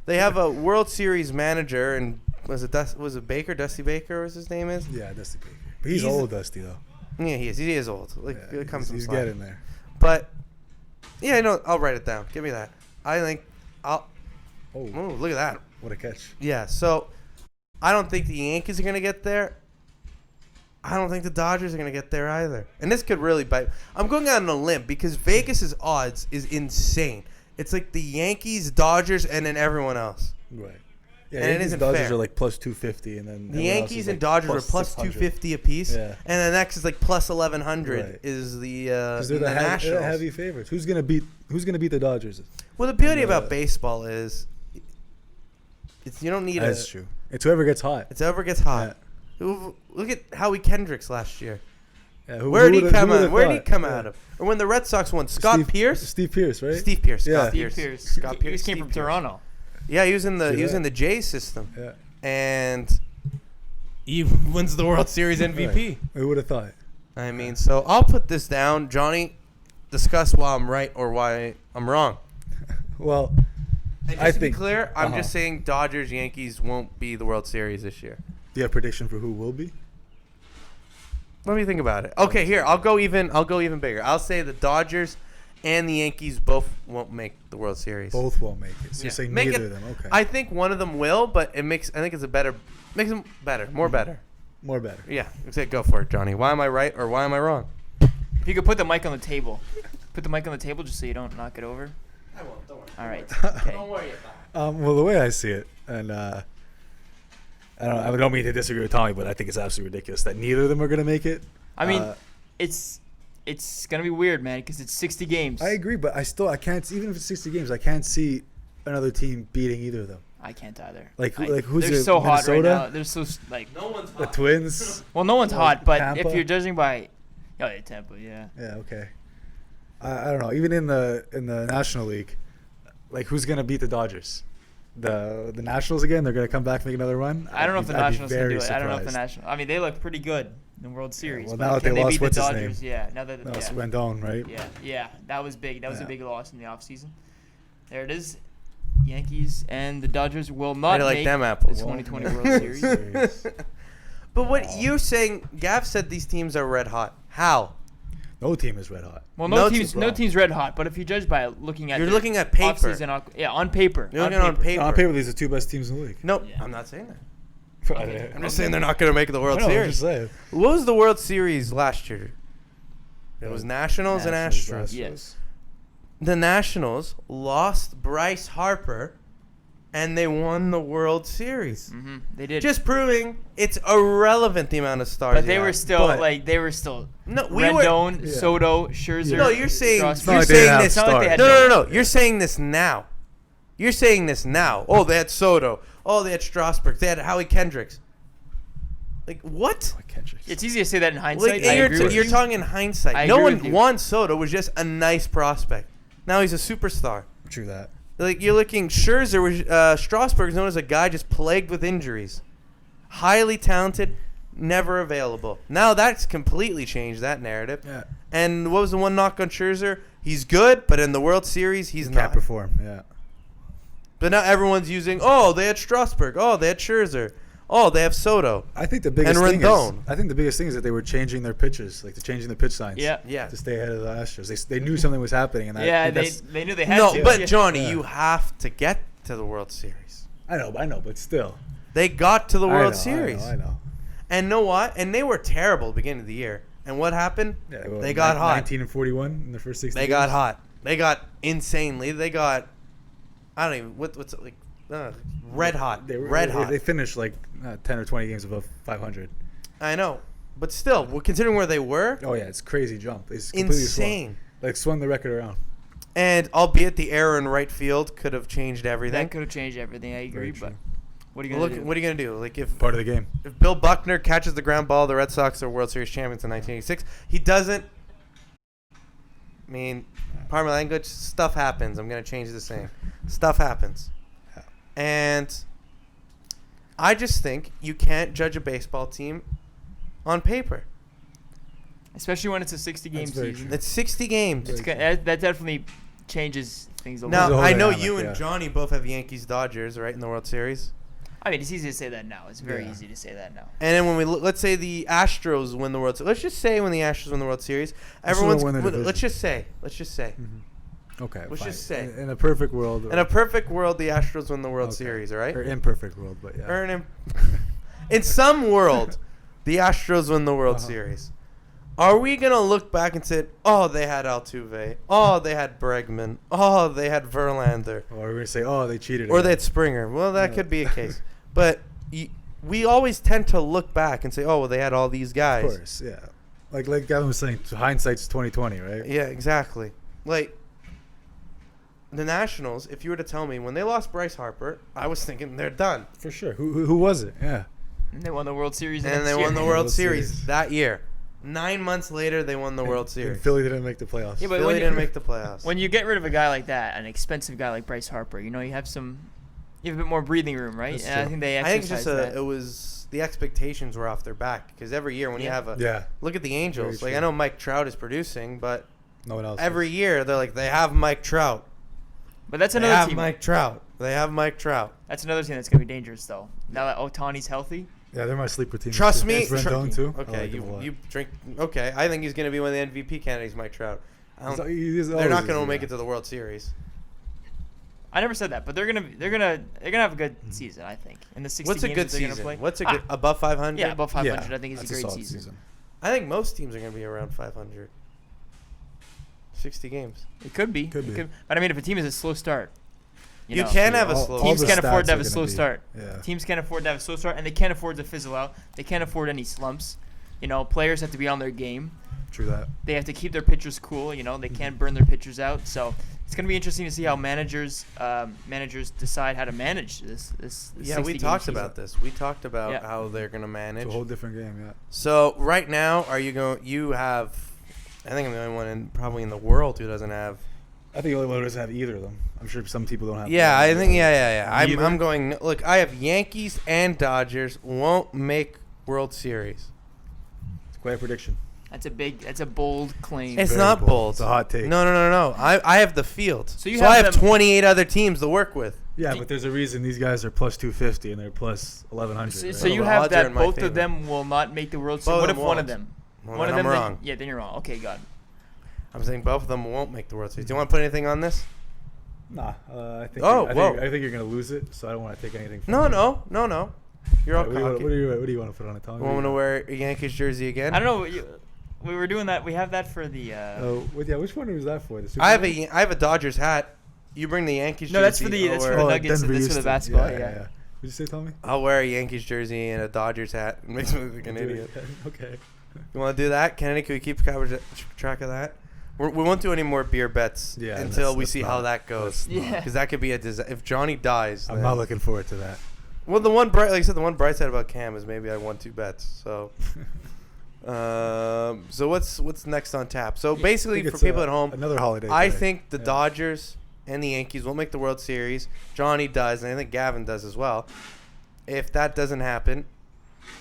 They have a World Series manager, and was it Baker? Dusty Baker, was his name is? Yeah, Dusty Baker. But he's old, Dusty, though. Yeah, he is. He is old. Like Yeah, it comes from he's slack. getting there. But yeah, I know. I'll write it down. Give me that. I think I'll. Oh, Ooh, look at that. what a catch. Yeah. So I don't think the Yankees are gonna get there. I don't think the Dodgers are gonna get there either. And this could really bite. I'm going out on a limb because Vegas's odds is insane. It's like the Yankees, Dodgers, and then everyone else. Right. Yeah, And it Yankees isn't Dodgers fair. are like plus 250, and then The everyone else Yankees is and like Dodgers are plus plus 600. 250 apiece, Yeah. and the next is like plus 1100. Right. Is the Because they're the the Nationals. heavy favorites. Who's gonna beat the Dodgers? Well, the beauty And, about baseball is, it's you don't need That's true. It's whoever gets hot. It's whoever gets hot. Look at Howie Kendricks last year. Yeah, Where did he come out? Where did he come Yeah. out of? Or when the Red Sox won, Scott Pierce. Steve Pierce, right? Steve Pierce. Yeah. Scott Steve Pierce. Pierce. Scott Pierce. He came Steve from Pierce. Toronto. Yeah, he was in the See he was that? in the Jays system, Yeah. and he wins the World Series MVP. Right. Who would have thought? I mean, so I'll put this down, Johnny. Discuss why I'm right or why I'm wrong. Well, And just I to be think clear, I'm uh-huh. just saying Dodgers Yankees won't be the World Series this year. Do you have a prediction for who will be? Let me think about it. Okay, here I'll go even bigger. I'll say the Dodgers and the Yankees both won't make the World Series. Both won't make it. So Yeah. you're saying Make neither it- of them. Okay. I think one of them will, but I think it's makes them better, more better. More better. Yeah, say go for it, Johnny. Why am I right or why am I wrong? If you could put the mic on the table. Put the mic on the table just so you don't knock it over. I won't. Don't worry. All right. Don't Okay. worry about it. Well, the way I see it, and I don't mean to disagree with Tommy, but I think it's absolutely ridiculous that neither of them are going to make it. I mean, it's gonna be weird, man, because it's 60 games. I agree, but I can't. Even if it's 60 games, I can't see another team beating either of them. I can't either. Like who's they're it? so hot right Minnesota? now. They're so like. No one's The hot. Twins. Well, no one's hot, but Tampa? if you're judging by, oh yeah, Tampa, yeah. Yeah. Okay. I don't know. Even in the National League, like who's gonna beat the Dodgers? The Nationals again? They're gonna come back and make another run. I don't know if the I'd be Nationals can do very it. I don't know if the surprised. Nationals. I mean, they look pretty good in the World Series. well, but now that can they lost, beat what's the his Dodgers? name? Yeah. Now that No, it's yeah. Rendon, right? Yeah, that was big. That was a Yeah. big loss in the offseason. There it is. Yankees and the Dodgers will not How do you like make them the apples? 2020 World Series. But what you're saying, Gav said these teams are red hot. How? No team is red hot. Well, No no team's team's wrong. red hot, but if you judge by looking at You're their looking at paper. offseason, yeah, on paper. You're looking on paper. On paper, these are the two best teams in the league. No, Yeah. I'm not saying that. Okay. I'm just saying they're not going to make the World I know, I'm Series. just saying. What was the World Series last year? It was Nationals and Nationals, Astros. Yes. The Nationals lost Bryce Harper, and they won the World Series. Mm-hmm. They did. Just proving it's irrelevant the amount of stars. but they you were have. still But- no. we were. Rendon, Yeah. Soto, Scherzer. No, you're saying Strasburg. you're like they saying didn't have this. It's not like they had No. You're saying this now. You're saying this now. Oh, they had Soto. Oh, they had Strasburg. They had Howie Kendricks. Like what? Like Kendricks. It's easy to say that in hindsight. Like I you're, agree with you're you. talking in hindsight. I No agree one with you. Juan Soto was just a nice prospect. Now he's a superstar. True that. Like you're looking Scherzer was Strasburg is known as a guy just plagued with injuries. Highly talented, never available. Now that's completely changed that narrative. Yeah. And what was the one knock on Scherzer? He's good, but in the World Series he's Can't not. perform. Yeah. But now everyone's using they had Strasburg. Oh, they had Scherzer. Oh, they have Soto. I think the biggest And thing is Rendon. that they were changing their pitches, like they're changing the pitch signs. Yeah. Yeah. To stay ahead of the Astros. They knew something was happening, and Yeah, that's, they knew they had No, to. but Yeah. Johnny, Yeah. you have to get to the World Series. I know, but still. They got to the World I Series. I know. And know what? And they were terrible at the beginning of the year. And what happened? Yeah, They got hot. 19 and 41 in the first 60 They games. got hot. They got insanely. They got I don't even what's it like red hot. Red hot. They finished like 10 or 20 games above 500. I know. But still, considering where they were, Oh yeah, it's crazy jump. It's completely insane. swung the record around. And albeit the error in right field could have changed everything. That could have changed everything. I agree, Very but true. what are you Look, gonna do? what are you gonna do? Like if Part of the game. Bill Buckner catches the ground ball, the Red Sox are World Series champions in 1986. He doesn't. I mean, pardon my language. Stuff happens. I'm gonna change the saying. Stuff happens, Yeah. and I just think you can't judge a baseball team on paper. Especially when it's a 60-game That's very season. true. It's 60 games. It's that definitely changes things a There's Now a little. whole I know dynamic, you and yeah. Johnny both have Yankees Dodgers right in the World Series. I mean, it's easy to say that now. It's very Yeah. easy to say that now. And then when we let's say the Astros win the World Series. Let's just say when the Astros win the World Series, everyone's. win their division. Let's just say. Okay. Let's fine. just say. In a perfect world. In a perfect world, the Astros win the World Okay. Series, all right? Or imperfect world, but yeah. In some world, the Astros win the World Uh-huh. Series. Are we going to look back and say, oh, they had Altuve. Oh, they had Bregman. Oh, they had Verlander. Or we're going to say, oh, they cheated. Or again. they had Springer. Well, that Yeah. could be a case. But we always tend to look back and say, oh, well, they had all these guys. Of course, yeah. Like Gavin was saying, hindsight's 20/20, right? Yeah, exactly. Like, the Nationals, if you were to tell me, when they lost Bryce Harper, I was thinking they're done. For sure. Who was it? Yeah. And they won the World Series. the And next they year. won the World World Series Series. that year. 9 months later, they won the World And Series. Philly didn't make the playoffs. Yeah, but Philly when you- didn't make the playoffs. When you get rid of a guy like that, an expensive guy like Bryce Harper, you have a bit more breathing room, right? That's And I true. think they I think it's exercised just that. it was the expectations were off their back because every year when you Yeah. have a Yeah. look at the Angels, Very like I true. know Mike Trout is producing, but No one else. every year they're like they have Mike Trout. But that's They another have team. Mike Trout. They have Mike Trout. That's another team that's gonna be dangerous, though. Now that Otani's healthy, Yeah, they're my sleeper team. Trust me. Is Rendon too? I Okay, like him a lot. you drink. Okay, I think he's going to be one of the MVP candidates, Mike Trout. He's They're always not going to is, make yeah. it to the World Series. I never said that, but they're gonna have a good season, I think. In the 60 What's a games good that they're gonna season? play. What's a good above 500? Yeah, above 500. Yeah, I think is a that's great solid season. I think most teams are going to be around 500. 60 games. It could be. Could be. But I mean, if a team has a slow start, You know, can have a all- slow. all teams the can't afford stats to have are a gonna slow be- start. Yeah. Teams can't afford to have a slow start, and they can't afford to fizzle out. They can't afford any slumps. You know, players have to be on their game. True that. They have to keep their pitchers cool. You know, they can't burn their pitchers out. So it's going to be interesting to see how managers decide how to manage this. Yeah, we talked about this. We talked about Yeah. how they're going to manage. It's a whole different game. Yeah. So right now, are you going? You have. I think I'm the only one probably in the world who doesn't have. I think the only one who doesn't have either of them. I'm sure some people don't have. Yeah, I think. Yeah. Yeah. I'm Neither? going. Look, I have Yankees and Dodgers won't make World Series. It's quite a prediction. That's a bold claim. It's Very not bold. It's a hot take. No. I have the field. So you I have have them- 28 other teams to work with. Yeah, but there's a reason these guys are plus 250 and they're plus 1100. So, right? so you the have odds are that in my both favor. of them will not make the World Both Series. of What if them one of won't. them? Well, One then of them. I'm wrong. Yeah, then you're wrong. Okay, God. I'm saying both of them won't make the World Series. Do you want to put anything on this? Nah, I think. Oh, I whoa. think you're gonna lose it, so I don't want to take anything. From No. you. You're all What cocky. do you want to put on it? Tell me. You want me to wear a Yankees jersey again? I don't know. We were doing that. We have that for the. Which one was that for? The I have Superman? a Dodgers hat. You bring the Yankees jersey. No, that's for the I'll that's for wear- the Nuggets. Denver That's for the used to. basketball. Yeah. Yeah. What'd you say, Tommy? I'll wear a Yankees jersey and a Dodgers hat. It makes me look like an idiot. Okay. You want to do that, Kennedy? Can we keep track of that? We won't do any more beer bets Yeah, until we that's see not- how that goes. Yeah. Because that could be a disaster. If Johnny dies, I'm then- not looking forward to that. Well, the one bright, like I said, the one bright side about Cam is maybe I won 2 bets. So, so what's next on tap? So I basically, think for it's, people at home, another holiday. I today. think the Yeah. Dodgers and the Yankees will make the World Series. Johnny does, and I think Gavin does as well. If that doesn't happen,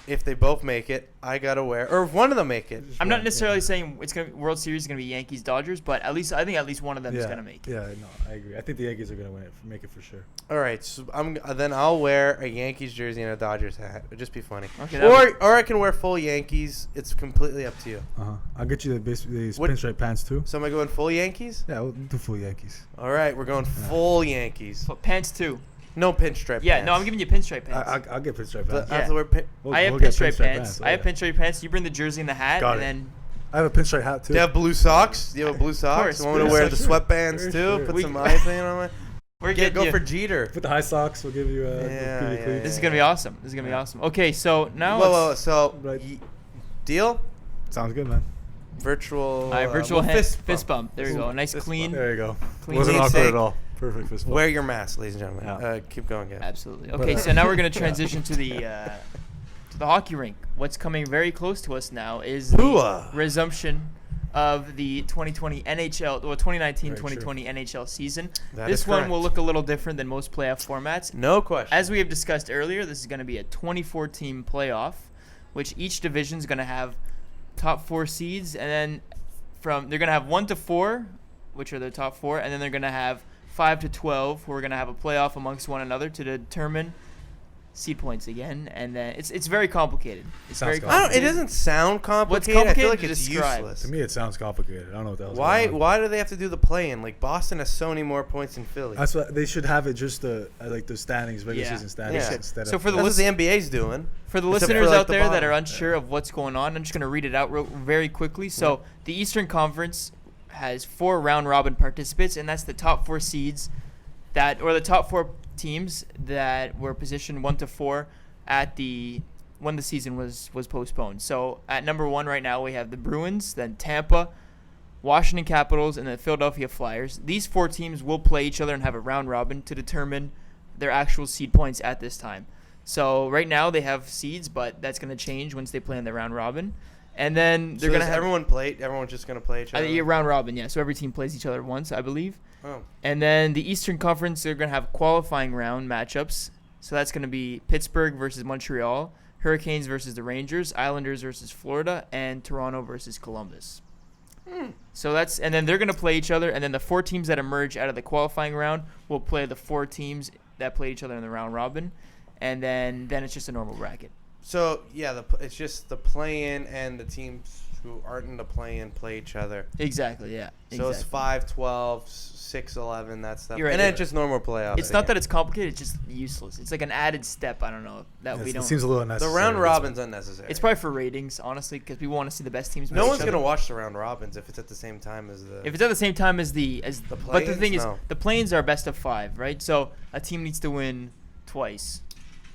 if they both make it, I gotta wear, or if one of them make it. I'm not necessarily saying it's gonna World Series is gonna be Yankees Dodgers, but I think at least one of them is Yeah. gonna make it. Yeah, no, I agree. I think the Yankees are gonna win it, make it for sure. All right, so then I'll wear a Yankees jersey and a Dodgers hat. It'd just be funny. Okay, Or I can wear full Yankees. It's completely up to you. I'll get you the What- pinstripe pants too. So am I going full Yankees? Yeah, we'll do full Yankees. All right, we're going full Yankees. Pants too. No pinstripe. Yeah, pants. no, I'm giving you pinstripe pants. I'll get pinstripe But pants. I have Yeah. to wear We'll- I have we'll get pinstripe pants. Oh, I have yeah. pinstripe pants. You bring the jersey and the hat, Got and it. then I have a pinstripe hat too. Do you have blue socks? Do you have blue socks? course, You want me to blue wear the socks, sure. sweatbands Sure, too? sure. Put We- some eye thing on my. we're getting Go you. for Jeter. With the high socks, we'll give you a Yeah. This is gonna be awesome. This is gonna be awesome. Okay, so now Whoa. So Right. deal. Sounds good, man. Virtual. virtual well, fist bump. There you go. Nice Fist clean. bump. There you go. Clean Wasn't sake. awkward at all. Perfect fist bump. Wear your mask, ladies and gentlemen. Yeah. Keep going, guys. Absolutely. But, Okay, so now we're gonna transition to the hockey rink. What's coming very close to us now is the Hooah. resumption of the 2020 NHL, or 2019-2020 Very NHL season. That This is one correct. will look a little different than most playoff formats. No question. As we have discussed earlier, this is going to be a 24-team playoff, which each division is going to have top 4 seeds, and then they're going to have 1 to 4, which are the top 4, and then they're going to have 5 to 12, who are going to have a playoff amongst one another to determine seed points again, and then it's very complicated. It's Sounds very complicated. It complicated. doesn't sound complicated. I complicated feel like to it's describe? useless. To me, it sounds complicated. I don't know what the hell's Why? going on. Why do they have to do the play-in? Like Boston has so many more points than Philly. That's what they should have it. Just like the standings, regular Yeah. season standings, Yeah. instead So of. for the That's what list- the NBA's doing. For the Except for, listeners like, out the there that bottom. are unsure of what's going on, I'm just going to read it out very quickly. So the Eastern Conference has 4 round robin participants, and that's the top 4 seeds or the top 4 teams that were positioned 1 to 4 when the season was postponed. So at number 1 right now we have the Bruins, then Tampa, Washington Capitals, and the Philadelphia Flyers. These 4 teams will play each other and have a round robin to determine their actual seed points at this time. So right now they have seeds, but that's going to change once they play in the round robin. And then they're going to have Everyone's just going to play each other. round robin, yeah. So every team plays each other once, I believe. Oh. And then the Eastern Conference, they're going to have qualifying round matchups. So that's going to be Pittsburgh versus Montreal, Hurricanes versus the Rangers, Islanders versus Florida, and Toronto versus Columbus. So and then they're going to play each other, and then the 4 teams that emerge out of the qualifying round will play the 4 teams that played each other in the round robin, and then it's just a normal bracket. So yeah, it's just the play-in and the teams who aren't in the play-in play each other. Exactly. Yeah. So it's 5-12, 6-11, that stuff, You're right, and then yeah. it's just normal playoffs. It's not that it's complicated. It's just useless. It's like an added step. I don't know that we It don't. seems a little the unnecessary. round robin's unnecessary. It's probably for ratings, honestly, because we want to see the best teams. no play one's each gonna other. watch the round robins if it's at the same time as the. If it's at the same time as the The but the play-ins? thing is, No. the play-ins are best of 5, right? So a team needs to win twice.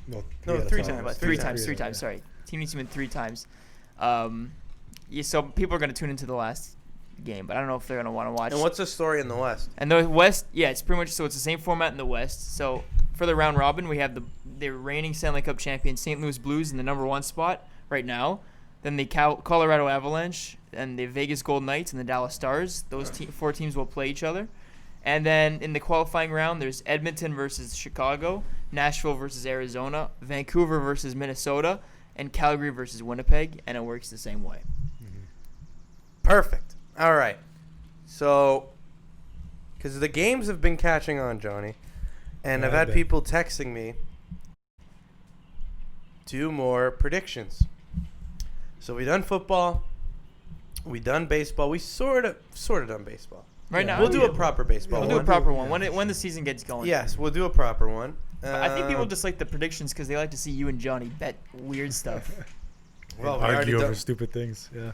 Well, No, out of 3 five. times. But Three three times. times. Sorry, team needs to win 3 times. Yeah, so people are gonna tune into the last game, but I don't know if they're gonna want to watch. and what's the story in the West? And the West, yeah, it's pretty much so. It's the same format in the West. So for the round robin, we have the reigning Stanley Cup champion St. Louis Blues in the number 1 spot right now. Then the Colorado Avalanche and the Vegas Golden Knights and the Dallas Stars. Those 4 teams will play each other. And then in the qualifying round, there's Edmonton versus Chicago, Nashville versus Arizona, Vancouver versus Minnesota, and Calgary versus Winnipeg. And it works the same way. Perfect. All right. So, because the games have been catching on, Johnny, and Yeah, I've I had bet. people texting me do more predictions. So we done football, we done baseball, we sort of done baseball. Right Yeah. now, We'll do a proper baseball we'll one. do a proper one when the season gets going. Yes, we'll do a proper one. I think people just like the predictions because they like to see you and Johnny bet weird stuff. well, we already argue over done- stupid things. Yeah.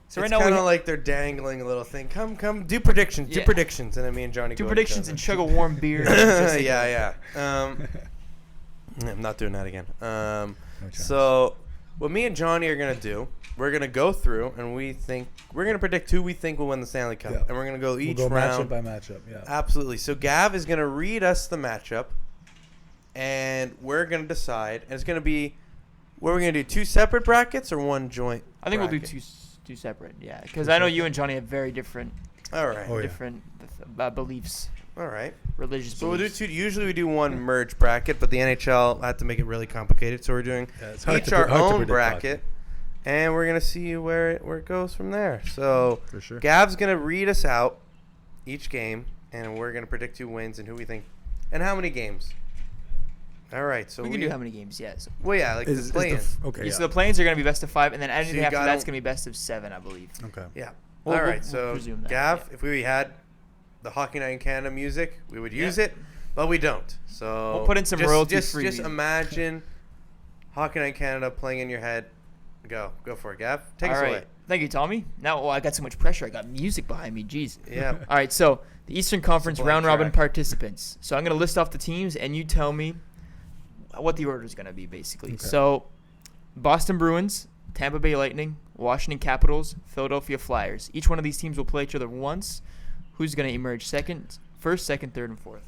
So right it's now kind we of like they're dangling a little thing. Come, do predictions, Yeah. do predictions, and then me and Johnny do go at each predictions other. and chug a warm beer. and yeah. I'm not doing that again. No chance. So, what me and Johnny are gonna do, we're gonna go through and we're gonna predict who we think will win the Stanley Cup, Yeah. and we're gonna go each we'll go round. matchup by matchup. Yeah. Absolutely. So Gav is gonna read us the matchup, and we're gonna decide. And it's gonna be, what are we gonna do? 2 separate brackets or 1 joint? I think we'll do bracket? two separate. Yeah, because I know you and Johnny have very different All right. Oh, yeah. different beliefs, All right. religious So we'll do beliefs. 2. Usually we do 1 merge bracket, but the NHL had to make it really complicated, so we're doing Yeah, it's hard each to our pre- hard to own predict bracket, and we're gonna see where it goes from there. So For sure. Gav's gonna read us out each game, and we're gonna predict who wins and who we think, and how many games. All right, so we can do how many games? Yes. Well, yeah, like Is the the play-in. okay. So the planes are going to be best of 5, and then anything you after gotta- that's going to be best of 7, I believe. Okay. Yeah. We'll- All we'll- right, we'll so presume that, Gav, yeah. if we had the Hockey Night in Canada music, we would use Yeah. it, but we don't. So We'll put in some just, royalty-free Just music. imagine Hockey Night in Canada playing in your head. Go for it, Gav. Take All us right. away. Thank you, Tommy. Now, I got so much pressure. I got music behind me. Jeez. Yeah. All right, so the Eastern Conference It's a blank round robin track. participants. So I'm going to list off the teams, and you tell me what the order is going to be, basically. Okay. So Boston Bruins, Tampa Bay Lightning, Washington Capitals, Philadelphia Flyers. Each one of these teams will play each other once. Who's going to emerge first, second, third, and fourth?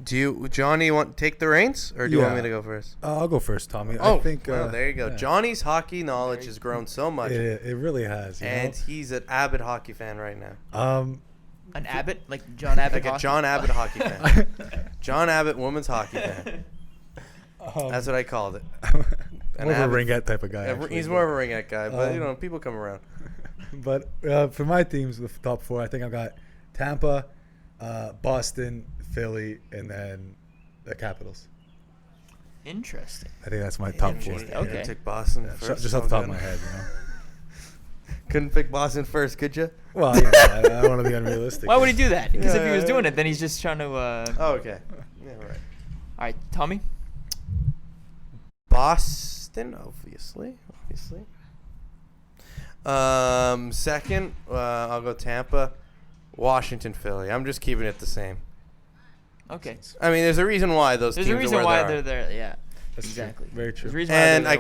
Do you, Johnny, want to take the reins, or do you want Yeah. me to go first? I'll go first, Tommy. Oh, I think. well, there you go. yeah. Johnny's hockey knowledge has grown so much, It really has. You and he's an avid hockey fan right now. know? An Abbott? Like John Abbott? Like a hockey? John Abbott hockey fan. John Abbott women's hockey fan. That's what I called it. More of a avid- ringette type of guy. Yeah, actually, he's but- more of a ringette guy, but you Um, know, people come around. But for my teams, the top 4, I think I've got Tampa, Boston, Philly, and then the Capitals. Interesting. I think that's my top 4. Interesting. Yeah, Okay. you took Boston Yeah, first. just off the top of Okay. my head, you know. Couldn't pick Boston first, could you? Well, you know, I don't want to be unrealistic. Why would he do that? Because if he Yeah, was doing yeah. it, then he's just trying to. Oh, okay. Yeah, right. All right, Tommy. Boston, obviously. Second, I'll go Tampa, Washington, Philly. I'm just keeping it the same. Okay. I mean, there's a reason why those There's teams a reason are where why they they're are. there. Yeah. That's true. Exactly. Very true. There's a reason why And they're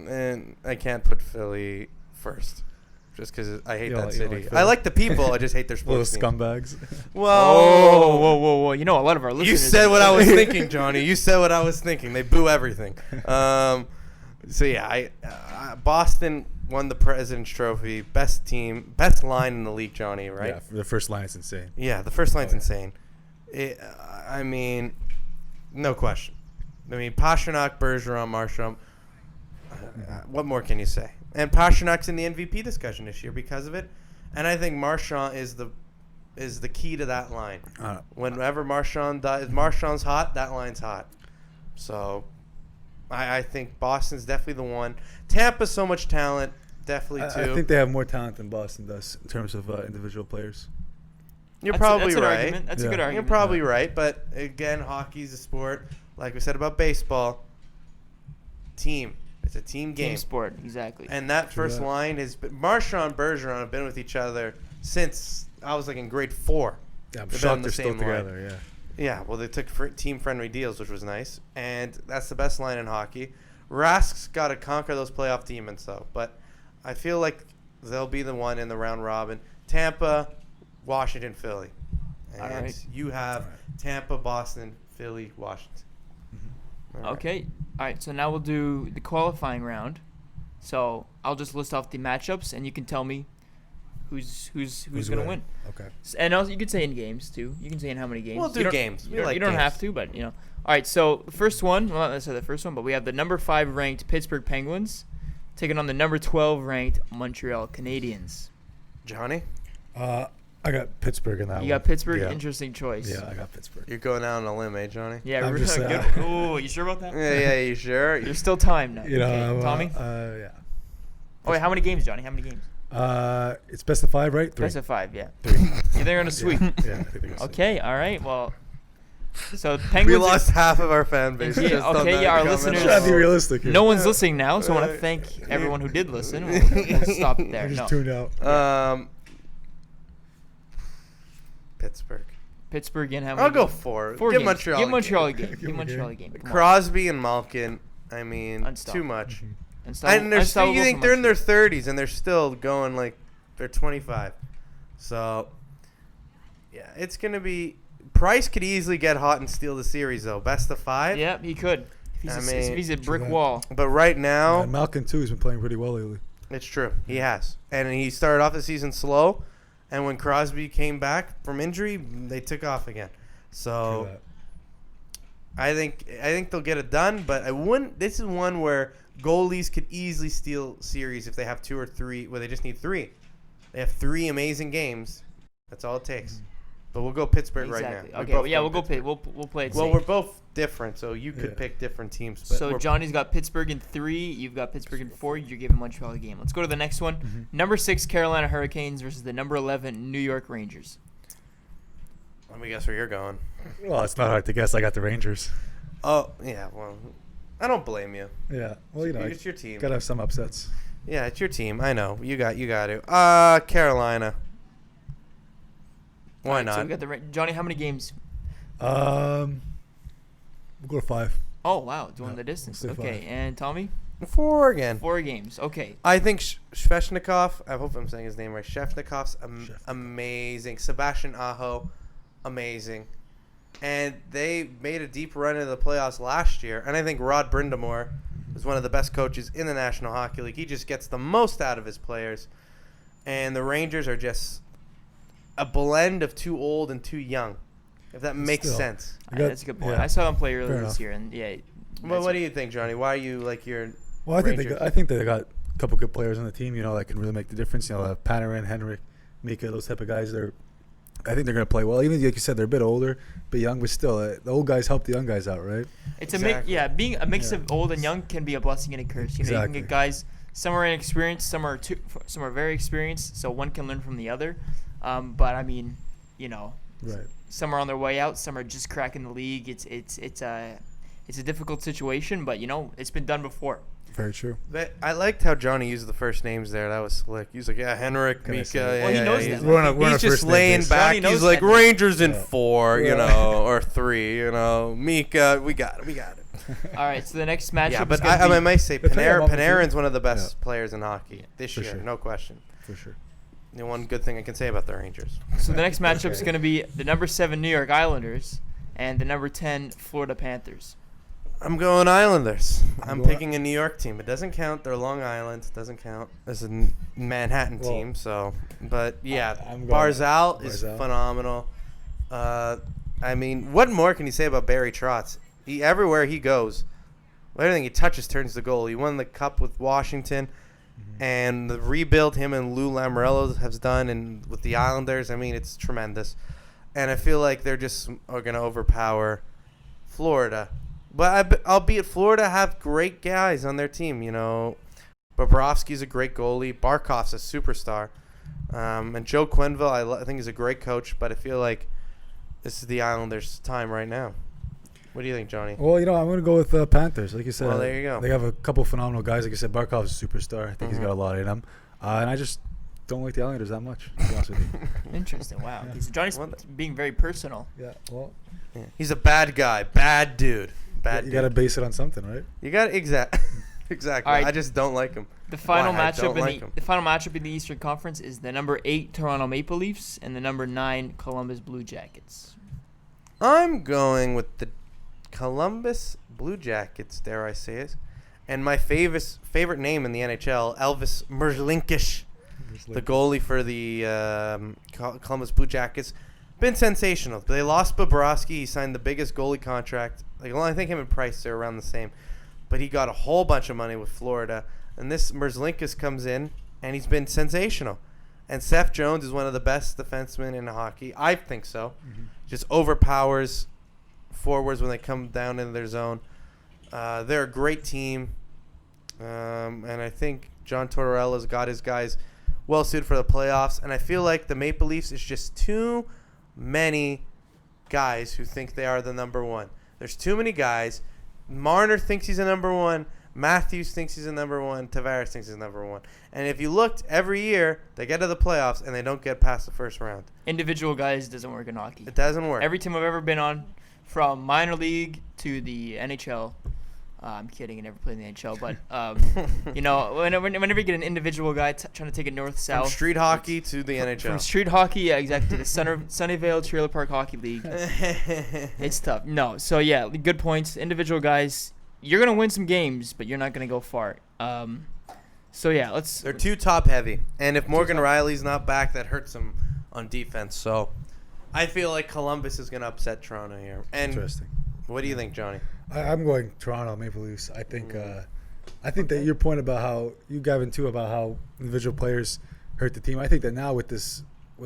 there. I can't put Philly first, just because I hate You that don't city. like I Philly? like the people. I just hate their Little sports team. scumbags. Whoa, Whoa. You know, a lot of our listeners. You said what I was thinking, Johnny. You said what I was thinking. They boo everything. So yeah, Boston won the President's Trophy. Best team, best line in the league, Johnny. Right? Yeah, the first line is insane. Yeah, the first line's Oh, yeah. insane. I mean, no question. I mean, Pasternak, Bergeron, Marchand. What more can you say? And Pasternak's in the MVP discussion this year because of it. And I think Marchand is the key to that line. Whenever Marchand's hot, that line's hot. So I think Boston's definitely the one. Tampa's so much talent, definitely too. I think they have more talent than Boston does in terms of individual players. You're probably that's an right. argument. That's a good You're argument. probably right, but again, hockey's a sport. Like we said about baseball, team. It's a team game. Team sport, exactly. And that first line has been Marchand and Bergeron have been with each other since I was like in grade 4. Yeah, I'm They've been shocked on the they're still same line. together. Yeah. Yeah, well, they took team-friendly deals, which was nice, and that's the best line in hockey. Rask's got to conquer those playoff demons, though, but I feel like they'll be the one in the round robin. Tampa, Washington, Philly. And All right. you have Tampa, Boston, Philly, Washington. All right. Okay. All right. So now we'll do the qualifying round. So I'll just list off the matchups, and you can tell me who's going to win. Okay. And also, you can say in games too. You can say in how many games. We'll do games. You don't have to, but All right. So first one. Well, not necessarily the first one, but we have the number 5 ranked Pittsburgh Penguins taking on the number 12 ranked Montreal Canadiens. Johnny? I got Pittsburgh in that one. You got Pittsburgh. Yeah. Interesting choice. Yeah, I got Pittsburgh. You're going out on a limb, eh, Johnny? Yeah. I'm Really just, good. Oh, you sure about that? Yeah, you sure? There's still time now. You know, Okay, Tommy. Yeah. Oh wait, how many games, Johnny? How many games? It's best of 5, right? 3. Best of 5. Yeah. 3. You think they're gonna sweep? Yeah, I think they're gonna sweep. Okay. All right. Well. So We Penguins. lost half of our fan base. Yeah, just on okay, that yeah, our comment. listeners- I'm trying to be realistic here. No one's listening now, so I want to thank everyone who did listen. We'll stop it there. I just No. tuned out. Pittsburgh. Pittsburgh and how many? I'll go games? 4. Four Give games. Montreal. Give a Montreal a game. game. Give Give them a Montreal a game. game. Come on. Crosby and Malkin. I mean, Unstoppable. too much. Unstoppable- And they're still, unstoppable you think for they're in their Montreal. 30s and they're still going like they're 25. So, yeah, it's going to be. Price could easily get hot and steal the series, though. Best of 5. Yep, he could. If he's a brick True that. wall. But right now, And Malkin, too, has been playing pretty well lately. it's true. He has. And he started off the season slow. And when Crosby came back from injury, they took off again. So True that. I think they'll get it done, but I wouldn't. This is one where goalies could easily steal series if they have 2 or 3. Where they just need 3. They have 3 amazing games. That's all it takes. But we'll go Pittsburgh right Exactly. now. Okay. Well, yeah, we'll go pick. We'll play it Well, safe. we're both different, so you could Yeah. pick different teams. But So we're- Johnny's got Pittsburgh in 3. You've got Pittsburgh in 4. You're giving Montreal a game. Let's go to the next one. Mhm. Number 6 Carolina Hurricanes versus the number 11 New York Rangers. let me guess where you're going. Well, it's not hard to guess. I got the Rangers. Oh yeah, well, I don't blame you. Yeah. Well, you know, It's your team. gotta have some upsets. Yeah, it's your team. I know. You got to. Carolina. Why Alright, not? So we got the Johnny. How many games? We'll go to 5. Oh wow, doing Yeah, the distance. we'll say Okay, 5. and Tommy, 4 again. 4 games. Okay. I think Sveshnikov. I hope I'm saying his name right. Shevchnikov's Shevchnikov. amazing. Sebastian Aho, amazing. And they made a deep run into the playoffs last year. And I think Rod Brindamore is one of the best coaches in the National Hockey League. He just gets the most out of his players. And the Rangers are just a blend of too old and too young, if that makes Still. sense. You got- That's a good point. yeah. I saw them play earlier Fair this enough. year, and yeah. Well, what do you think, Johnny? Why are you like your Well, I think Rangers? I think they got a couple good players on the team. You know, that can really make the difference. You know, Panarin, Henrik, Mika, those type of guys. I think they're going to play well. Even like you said, they're a bit older, a bit young, but still, the old guys help the young guys out, right? It's a mix. Exactly. Yeah, being a mix Yeah. of old and young can be a blessing and a curse. You know, you can Exactly. get guys. Some are inexperienced, some are very experienced. So one can learn from the other. But I mean, you know, Right. some are on their way out. Some are just cracking the league. It's a difficult situation, but you know, it's been done before. Very true. I liked how Johnny used the first names there. That was slick. He was like, yeah, Henrik, Can I Mika. say Yeah, that? Well, he yeah, knows he's, that. We're on a he's first just name laying basis. back. Johnny knows He's like, that. Rangers in Yeah. 4, you Yeah. know, or 3, you know. Mika, we got it. All right, so the next matchup. Yeah, is but gonna I be- might say The player I'm up with Panarin's you. one of the best players in hockey this For year, sure. no question. For sure. The one good thing I can say about the Rangers. So the next matchup is going to be the number 7 New York Islanders and the number 10 Florida Panthers. I'm going Islanders. I'm going- picking a New York team. It doesn't count. They're Long Island. Doesn't count. This is a Manhattan Well, team. So, but yeah, I'm going Barzal is Barzal. phenomenal. I mean, what more can you say about Barry Trotz? Everywhere he goes, everything he touches turns to goal. He won the cup with Washington, and the rebuild him and Lou Lamoriello has done, and with the Islanders, I mean, it's tremendous. And I feel like they're just are going to overpower Florida. But albeit Florida have great guys on their team. You know, Bobrovsky's a great goalie. Barkov's a superstar. And Joe Quenneville, I think, is a great coach. But I feel like this is the Islanders' time right now. What do you think, Johnny? Well, you know, I'm going to go with Panthers. Like you said, Well, there you go. They have a couple phenomenal guys. Like you said, Barkov's a superstar. I think he's got a lot in him. And I just don't like the Islanders that much, to be honest with you. Interesting. Wow. Yeah. Johnny's being very personal. Yeah, well, He's a bad guy. Bad dude. you got to base it on something, right? You got exactly. All right. I just don't like him. The final Why? I don't matchup like him. the final matchup in the Eastern Conference is the number 8 Toronto Maple Leafs and the number 9 Columbus Blue Jackets. I'm going with the Columbus Blue Jackets, dare I say it. And my favorite name in the NHL, Elvis Merzlikins, the goalie for the Columbus Blue Jackets. Been sensational. They lost Bobrovsky. He signed the biggest goalie contract. Like, well, I think him and Price, they're around the same. But he got a whole bunch of money with Florida. And this Merzlikins comes in, and he's been sensational. And Seth Jones is one of the best defensemen in hockey. I think so. Mm-hmm. Just overpowers forwards when they come down into their zone. They're a great team. And I think John Tortorella's got his guys well suited for the playoffs. And I feel like the Maple Leafs is just too many guys who think they are the number one. There's too many guys. Marner thinks he's a number one. Matthews thinks he's a number one. Tavares thinks he's a number one. And if you looked, every year they get to the playoffs and they don't get past the first round. Individual guys doesn't work in hockey. It doesn't work. Every team I've ever been on, from minor league to the NHL. I'm kidding. I never played in the NHL, but you know, whenever you get an individual guy trying to take it north south, From street hockey to the NHL. From street hockey, yeah, exactly, to the Sunnyvale Trailer Park Hockey League. It's tough. No, so yeah, good points. Individual guys, you're gonna win some games, but you're not gonna go far. So yeah, They're too top heavy, and if Morgan Riley's not back, that hurts them on defense. So I feel like Columbus is gonna upset Toronto here. And Interesting. what do you think, Johnny? I'm going Toronto Maple Leafs. I think that your point about how you, Gavin, too, about how individual players hurt the team. I think that now with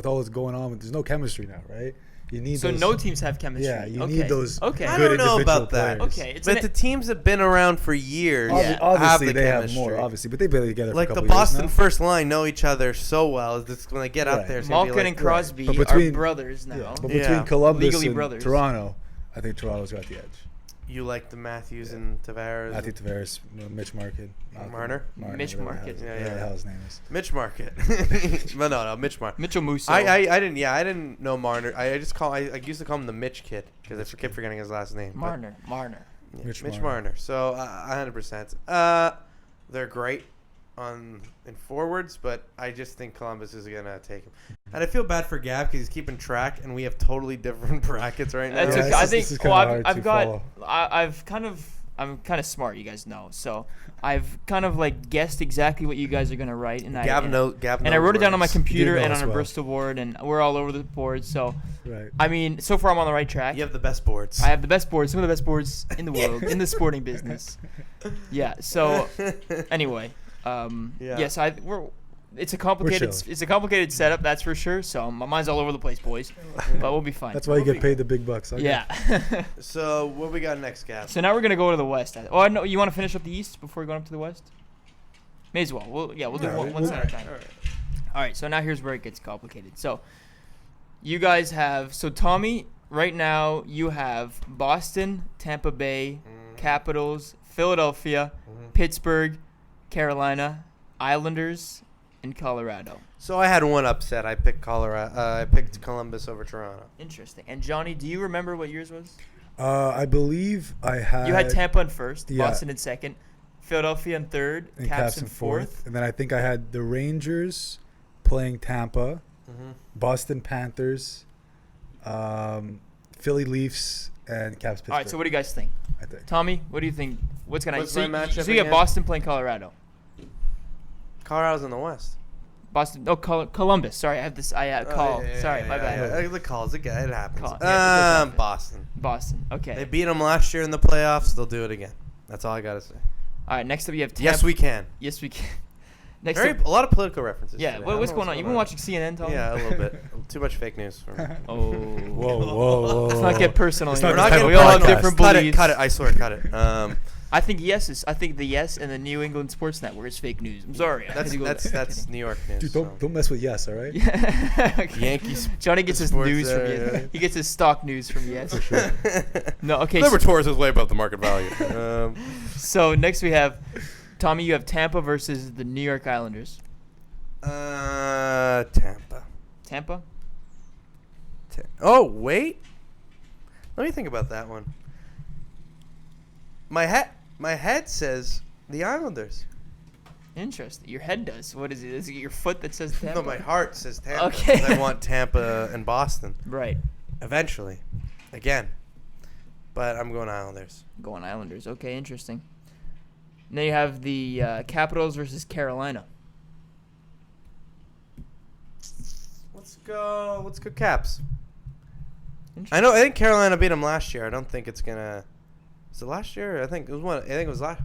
all this going on, there's no chemistry now, right? You need so no teams have chemistry. Yeah, you need those. Okay. I good don't know individual about that. players. Okay, But the teams have been around for years. Yeah. Obviously, have the they chemistry. have more, obviously, but they've been together Like for a the couple Boston years first line know each other so well. It's when they get out Right. there, it's gonna be Malkin like, and Crosby But between- are brothers now. now. But Yeah. between Columbus Legally and brothers. Toronto, I think Toronto's got the edge. you like the Matthews and Tavares. Matthew Tavares, Mitch Market, Marner? Mitch Market. Yeah, Whatever the hell his name is. Mitch Market. no, Mitch Market. Mitchell Musso. I didn't know Marner. I used to call him the Mitch kid because I kept forgetting his last name. but- Marner. Yeah, Mitch Mitch Marner. Marner. So 100%. They're great in forwards, but I just think Columbus is gonna take him. And I feel bad for Gav because he's keeping track, and we have totally different brackets right now. That's Yeah, okay. this I is- think. this is Well, kinda I've hard to got. follow. I'm kind of smart, you guys know. So I've kind of like guessed exactly what you guys are gonna write, and Gav knows. and I wrote it down on my computer You know and as on a well. Bristol board, and we're all over the board. So Right. I mean, so far I'm on the right track. You have the best boards. I have the best boards, some of the best boards in the world, in the sporting business. Yeah. So anyway, Yeah. yes, it's a complicated chilling. it's a complicated setup, that's for sure. So my mind's all over the place, boys, but we'll be fine. That's why you get paid the big bucks. Okay. Yeah. So what we got next, Gav? So now we're gonna go to the west. Oh, I know you want to finish up the east before going up to the west. May as well. We'll do Alright, one side at a time. All right. So now here's where it gets complicated. So you guys have Tommy. Right now you have Boston, Tampa Bay, Capitals, Philadelphia, Pittsburgh, Carolina, Islanders, and Colorado. So I had one upset. I picked I picked Columbus over Toronto. Interesting. And Johnny, do you remember what yours was? I believe I had. You had Tampa in first, yeah. Boston in second, Philadelphia in third, and Caps in fourth. and then I think I had the Rangers playing Tampa, Boston Panthers, Philly Leafs, and Caps Pittsburgh. All right, so what do you guys think? I think. Tommy, what do you think? What's going to What's my matchup So you have again? Boston playing Colorado. Colorado's in the West. Boston. Oh, Columbus. Sorry, I have this. Call. Sorry, my bad. The calls. It happens. Call. Yeah, it does happen. Boston. Boston. They Okay. beat them last year in the playoffs. They'll do it again. That's all I gotta say. All right. Next up, you have Tampa. Yes, we can. Yes, we can. Next up. A lot of political references. Yeah. today. I What's don't know going on? You've been watching CNN, Tommy? Yeah, a little bit. Too much fake news. For me. Oh. Whoa. Let's not get personal It's here. not We're not this getting We all have podcast. different cut beliefs. it. Cut it. I swear, cut it. I think the Yes and the New England Sports Network is fake news. I'm sorry. I had to go with that. That's New York news. Dude, so. don't mess with Yes, all right? Yeah. Okay. Yankees. Johnny gets his Sports, news from Yes. yeah. He gets his stock news from Yes. For sure. No, okay. Libertors Torres is way above the market value. So next we have Tommy. You have Tampa versus the New York Islanders. Tampa. Tampa. Oh wait, let me think about that one. My head says the Islanders. Interesting. Your head does. What is it? Is it your foot that says Tampa? No, my heart says Tampa. Okay. 'Cause I want Tampa and Boston Right. eventually, again. But I'm going Islanders. Going Islanders. Okay, interesting. And then you have the Capitals versus Carolina. Let's go Caps. I know. I think Carolina beat them last year. I don't think it's gonna. Was it last year? I think it was one. I think it was last.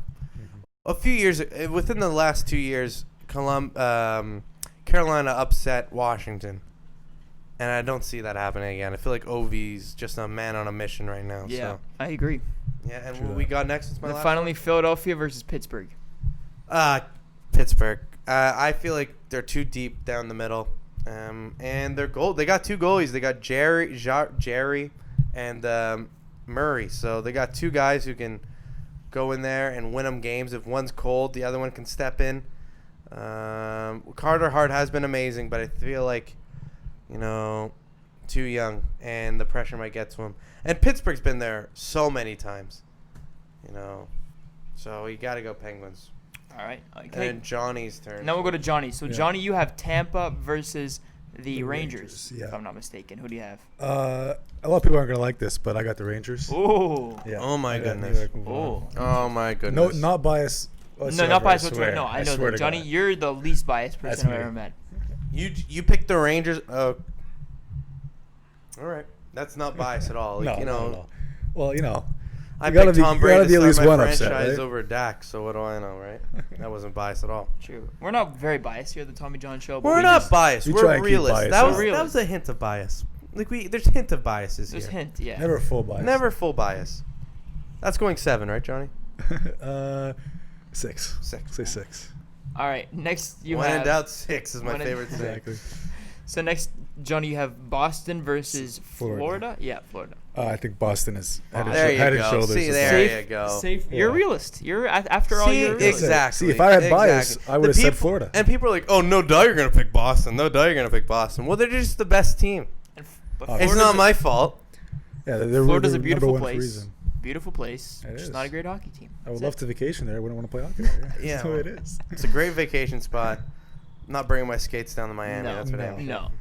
A few years within the last 2 years, Carolina upset Washington, and I don't see that happening again. I feel like Ovi's just a man on a mission right now. Yeah, So. I agree. Yeah, and True what we that. got next is my Then last finally, Philadelphia versus Pittsburgh. Pittsburgh. I feel like they're too deep down the middle, and they're gold. They got two goalies. They got Jerry, and Murray. So they got two guys who can go in there and win them games. If one's cold, the other one can step in. Carter Hart has been amazing, but I feel like, too young, and the pressure might get to him. And Pittsburgh's been there so many times, so you got to go Penguins. All right. And Okay. then Johnny's turn. Now we'll go to Johnny. So Yeah. Johnny, you have Tampa versus the The Rangers, Rangers, yeah. if I'm not mistaken. Who do you have? A lot of people aren't gonna like this, but I got the Rangers. Oh. Yeah. Oh my I got New goodness. York moving on. Oh my goodness. No, not biased. No, whatsoever, not biased I whatsoever. swear. No, I know swear that. to Johnny, God. you're the least biased That's person I've me. ever met. You picked the Rangers. All right. That's not biased at all. Like, No, not at all. Well, I You gotta picked be- Tom you Brady gotta be to at least start my one upset, franchise right? over Dak. So what do I know, right? That wasn't biased at all. True. We're not very biased here at the Tommy John Show. But We're we not just- biased. we We're try and keep realists. bias That out. was We're that was a hint of bias. Like there's hint of biases Just here. hint, yeah. Never full bias. Never full bias. That's going 7, right, Johnny? 6. 6. Say 6. All right. Next, you When have. in doubt, 6 is my when in- favorite thing. Exactly. So next, Johnny, you have Boston versus Florida. Florida. Yeah, Florida. I think Boston is head and, There you head and go. shoulders. See, above. there Safe- you go. Safe. Yeah. You're a realist. You're after all, See, you're a realist. exactly. See, if I had bias, I would The have said people- Florida. And people are like, "Oh, no doubt you're gonna pick Boston. No doubt you're gonna pick Boston." Well, they're just the best team. But Oh, It's Florida's not a- my fault. Yeah, they're Florida's they're a beautiful number one for a place. reason. Beautiful place. It Just is. not a great hockey team. I would That's love it. to vacation there. I wouldn't want to play hockey there. Yeah, That's the way it well, is. It's a great vacation spot. I'm not bringing my skates down to Miami. No, That's what I'm. No.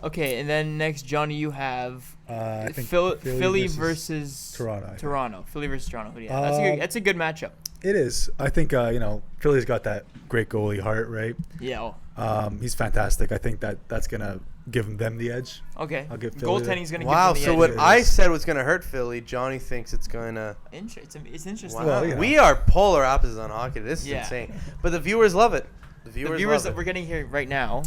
Okay, and then next, Johnny, you have I think Philly versus Toronto. I think. Toronto. Philly versus Toronto. Who do you have? That's a good matchup. It is. I think Philly's got that great goalie Hart, right? Yeah. He's fantastic. I think that's gonna give them the edge. Okay. I'll give Philly that. Goaltending's gonna Wow. give So them the what edge. I said was gonna hurt Philly, Johnny thinks it's gonna. It's interesting. Wow. Well, you know. We are polar opposites on hockey. This is Yeah. insane. But the viewers love it. The The viewers, viewers love that it. we're getting here right now,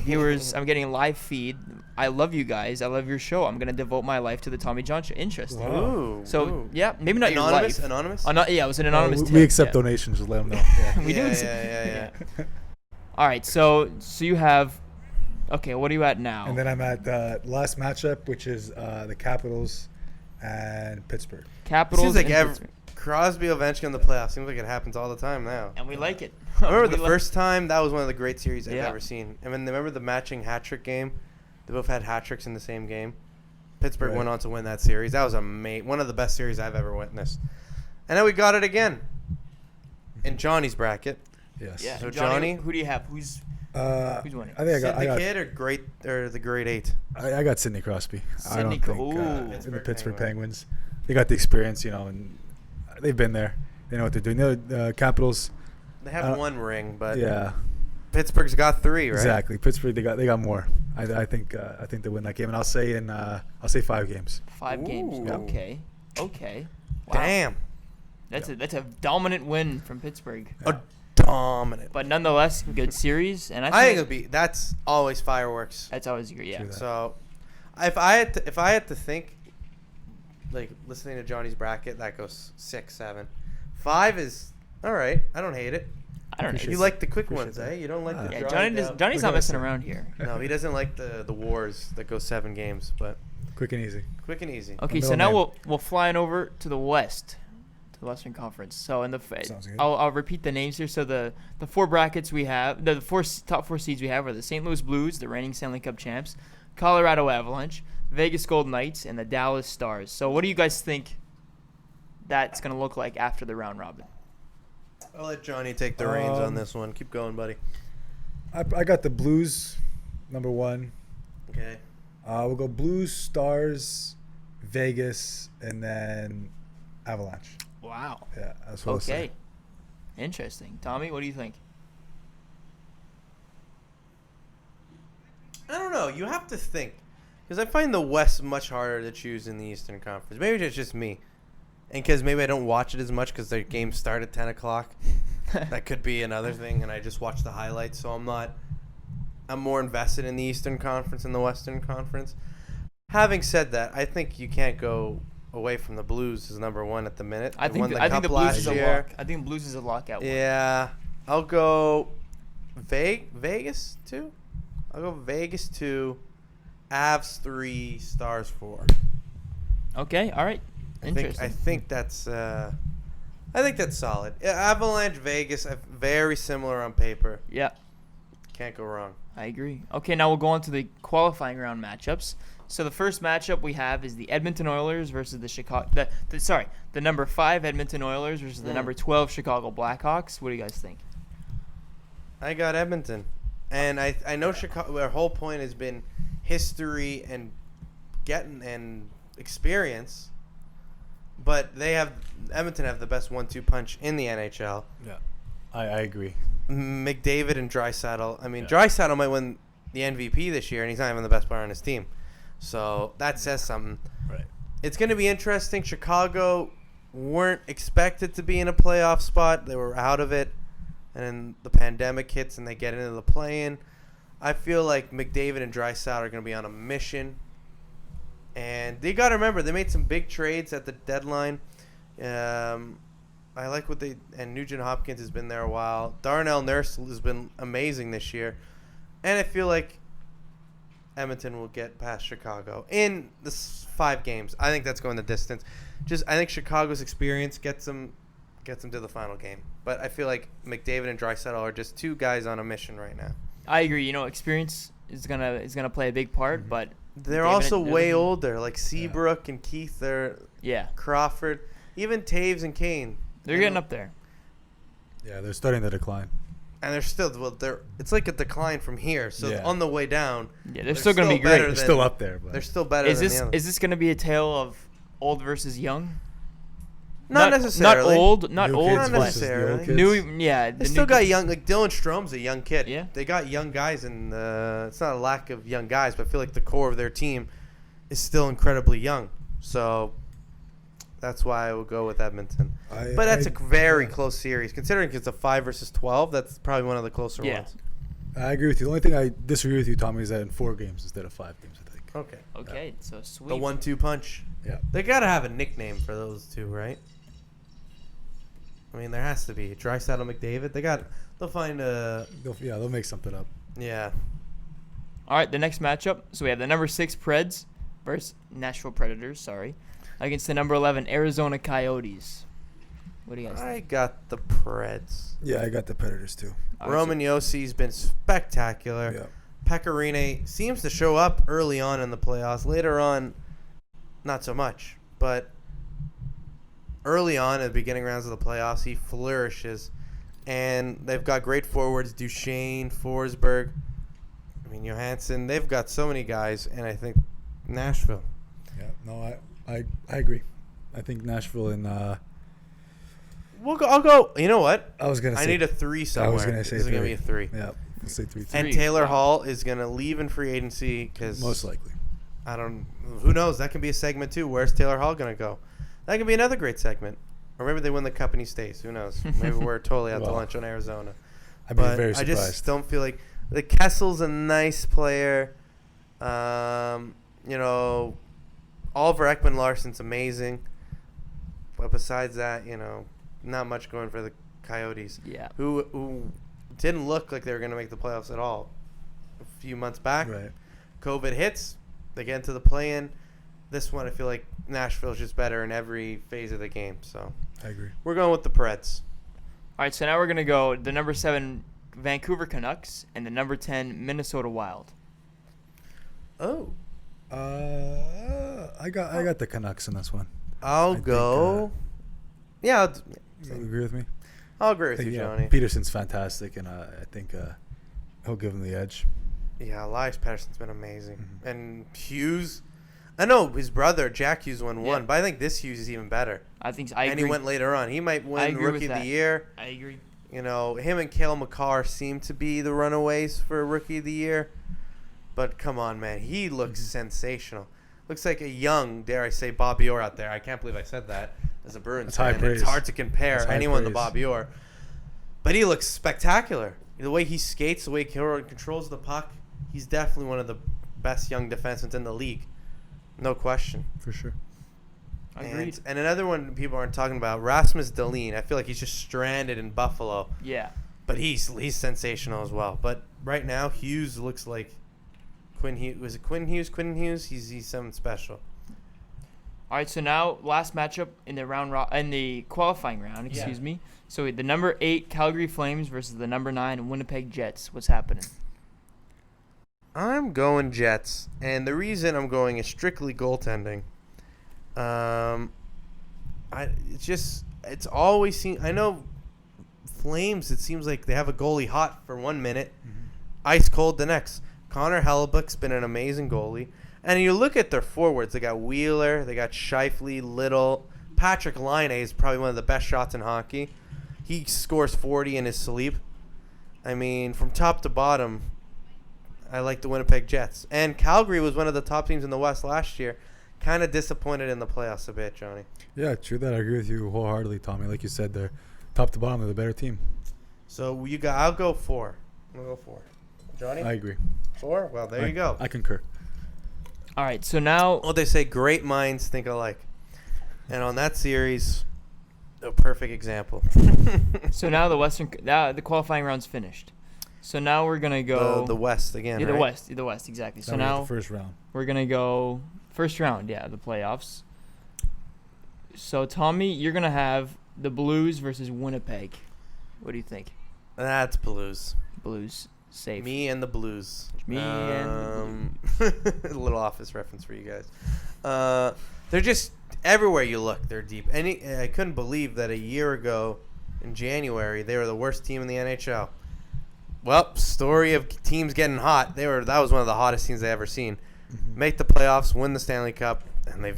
viewers, I'm getting a live feed. I love you guys. I love your show. I'm gonna devote my life to the Tommy John Show. Interesting. Wow. Ooh. So ooh. yeah, maybe not Anonymous. your life. Anonymous. Yeah, it was an anonymous. we tip, accept yeah. donations. Just let them know. Yeah. We do. Yeah. All right, so you have. Okay, what are you at now? And then I'm at the last matchup, which is the Capitals and Pittsburgh. Capitals. Seems like and Pittsburgh. Crosby Ovechkin in the playoffs. Seems like it happens all the time now. And we like it. I remember We the like- first time that was one of the great series I've Yeah. ever seen. I mean, remember the matching hat trick game? They both had hat tricks in the same game. Pittsburgh Right. went on to win that series. That was one of the best series I've ever witnessed. And then we got it again in Johnny's bracket. Yes. Yeah. So Johnny, Johnny? who do you have? Who's winning? I think Sid I the got Kid or the grade 8? I got Sidney Crosby. I don't Sidney think Ooh. in the Pittsburgh Pittsburgh Penguins. Penguins. They got the experience, and they've been there. They know what they're doing. The Capitals. They have one ring, but Yeah. Pittsburgh's got 3, right? Exactly. Pittsburgh. They got more. I think they win that game, and I'll say 5 games. 5 games. Ooh. Okay. Wow. Damn. That's a dominant win from Pittsburgh. A dominant. But nonetheless, good series. And I think that's always fireworks. that's always great. Yeah. True that. So, if I had to think, like listening to Johnny's bracket, that goes 6, 7, 5 is all right. I don't hate it. I don't know. Appreciate You it. like the quick Appreciate ones, that. eh? You don't like the Yeah, dragged out- Johnny's We're not messing gonna- around here. No, he doesn't like the wars that go 7 games, but Quick and easy. quick and easy. Okay, so middle now name. we'll fly on over to the West, to the Western Conference. So in the Sounds good. I'll repeat the names here. So the 4 brackets we have, the top 4 seeds we have are the St. Louis Blues, the reigning Stanley Cup champs, Colorado Avalanche, Vegas Golden Knights, and the Dallas Stars. So what do you guys think that's gonna look like after the round robin? I'll let Johnny take the reins on this one. Keep going, buddy. I got the Blues, number 1. Okay. We'll go Blues, Stars, Vegas, and then Avalanche. Wow. Yeah, that's what I'll Okay. say. Interesting. Tommy, what do you think? I don't know. You have to think. Because I find the West much harder to choose in the Eastern Conference. Maybe it's just me. And because maybe I don't watch it as much because their games start at 10 o'clock. That could be another thing. And I just watch the highlights. So I'm more invested in the Eastern Conference than the Western Conference. Having said that, I think you can't go away from the Blues as number 1 at the minute. I They think won the, I think the Cup Blues last is a year. lock. I think Blues is a lockout. one. Yeah. I'll go Vegas 2. I'll go Vegas 2. Avs 3, Stars 4. Okay. All right. Interesting. I think that's solid. Yeah, Avalanche, Vegas, very similar on paper. Yeah. Can't go wrong. I agree. Okay, now we'll go on to the qualifying round matchups. So the first matchup we have is the Edmonton Oilers versus the number 5 Edmonton Oilers versus the number 12 Chicago Blackhawks. What do you guys think? I got Edmonton, and I know Chicago. Their whole point has been history and getting and experience, but Edmonton have the best 1-2 punch in the NHL. Yeah, I agree. McDavid and Draisaitl. I mean, Yeah. Draisaitl might win the MVP this year, and he's not even the best player on his team. So that says something. Right. It's going to be interesting. Chicago weren't expected to be in a playoff spot. They were out of it. And then the pandemic hits and they get into the play-in. I feel like McDavid and Draisaitl are going to be on a mission. And they got to remember, they made some big trades at the deadline. I like and Nugent Hopkins has been there a while. Darnell Nurse has been amazing this year. And I feel like Edmonton will get past Chicago in the 5 games. I think that's going the distance. I think Chicago's experience gets them to the final game. But I feel like McDavid and Draisaitl are just 2 guys on a mission right now. I agree. You know, experience is gonna play a big part, but They're McDavid also and- way older, like Seabrook and Keith. They're yeah, Crawford, even Taves and Kane. they're getting up there. Yeah, they're starting to decline. And they're still it's like a decline from here. So Yeah. on the way down, Yeah, they're still gonna be better great. They're still up there, but They're still better Is than this the others. is this gonna be a tale of old versus young? Not necessarily. Not old. Not New old. kids Not but versus the old necessarily. kids. new. Yeah, They the still new got kids. young, like Dylan Strome's a young kid. Yeah. They got young guys, and it's not a lack of young guys, but I feel like the core of their team is still incredibly young. So that's why I will go with Edmonton. But that's a very close series. Considering it's a 5 versus 12, that's probably one of the closer Yeah. ones. I agree with you. The only thing I disagree with you, Tommy, is that in 4 games instead of 5 games, I think. Okay. Okay, so sweet. The 1-2 punch. Yeah. They got to have a nickname for those 2, right? I mean, there has to be. Draisaitl, McDavid. They'll find a... They'll make something up. Yeah. All right, the next matchup. So we have the number 6 Preds versus Nashville Predators. Sorry, against the number 11 Arizona Coyotes. What do you guys I think? got the Preds. Yeah, I got the Predators too. Roman Yossi's been spectacular. Yeah. Pecorine seems to show up early on in the playoffs. Later on, not so much. But early on, at the beginning rounds of the playoffs, he flourishes. And they've got great forwards, Duchesne, Forsberg, Johansson. They've got so many guys, and I think Nashville. Yeah. No, I agree. I think Nashville and I'll go. You know what? I was gonna say I need a 3 somewhere. I was gonna say This is going to 3. be a 3. Yeah, let's say 3. And Three. Taylor Wow. Hall is going to leave in free agency because Most likely. who knows? That can be a segment too. Where's Taylor Hall going to go? That can be another great segment. Or maybe they win the cup and he stays. Who knows? Maybe we're totally out to lunch on Arizona. I'd be But very I surprised. just don't feel like the Kessel's a nice player. Oliver Ekman-Larsson's amazing. But besides that, not much going for the Coyotes. Yeah. Who didn't look like they were going to make the playoffs at all a few months back. Right. COVID hits. They get into the play-in. This one, I feel like Nashville's just better in every phase of the game. So I agree. we're going with the Preds. All right, so now we're going to go the number 7 Vancouver Canucks and the number 10 Minnesota Wild. Oh. I got the Canucks in this one. I'll go. You agree with me? I'll agree I with think, you, Johnny. Peterson's fantastic, and I think he'll give him the edge. Yeah, Elias Pettersson's been amazing. Mm-hmm. And Hughes, I know his brother, Jack Hughes, won Yeah. one, but I think this Hughes is even better. I And he went later on. He might win agree with Rookie of the that. Year. I agree. Him and Cale Makar seem to be the runaways for Rookie of the Year. But come on, man. He looks sensational. Looks like a young, dare I say, Bobby Orr out there. I can't believe I said that as a Bruins That's high fan. praise. It's hard to compare That's high anyone to praise. Bobby Orr. But he looks spectacular. The way he skates, the way he controls the puck, he's definitely one of the best young defensemen in the league. No question. For sure. Agreed. And another one people aren't talking about, Rasmus Dahlin. I feel like he's just stranded in Buffalo. Yeah. But he's sensational as well. But right now, Hughes looks like Quinn Hughes. Was it Quinn Hughes? Quinn Hughes? He's something special. All right, so now last matchup in the qualifying round, excuse me. So the number 8 Calgary Flames versus the number 9 Winnipeg Jets. What's happening? I'm going Jets, and the reason I'm going is strictly goaltending. It's always seen. I know Flames. It seems like they have a goalie hot for 1 minute, ice cold the next. Connor Hellebuyck's been an amazing goalie, and you look at their forwards. They got Wheeler, they got Scheifele, Little. Patrick Laine is probably one of the best shots in hockey. He scores 40 in his sleep. I mean, from top to bottom, I like the Winnipeg Jets. And Calgary was one of the top teams in the West last year. Kind of disappointed in the playoffs a bit, Johnny. Yeah, true that. I agree with you wholeheartedly, Tommy. Like you said, they're top to bottom, they're the better team. So I'll go 4. I'll go 4. Johnny? I agree. 4? Well, there you go. I concur. All right, so now Well, they say great minds think alike. And on that series, a perfect example. the qualifying round's finished. So now we're gonna go the West again, the right? West exactly. So That was now the first round. we're gonna go first round, the playoffs. So Tommy, you're gonna have the Blues versus Winnipeg. What do you think? That's Blues. Blues safe. Me and the Blues. Me and a little Office reference for you guys. They're just everywhere you look. They're deep. I couldn't believe that a year ago, in January, they were the worst team in the NHL. Well, story of teams getting hot. That was one of the hottest teams I've ever seen. Mm-hmm. Make the playoffs, win the Stanley Cup, and they're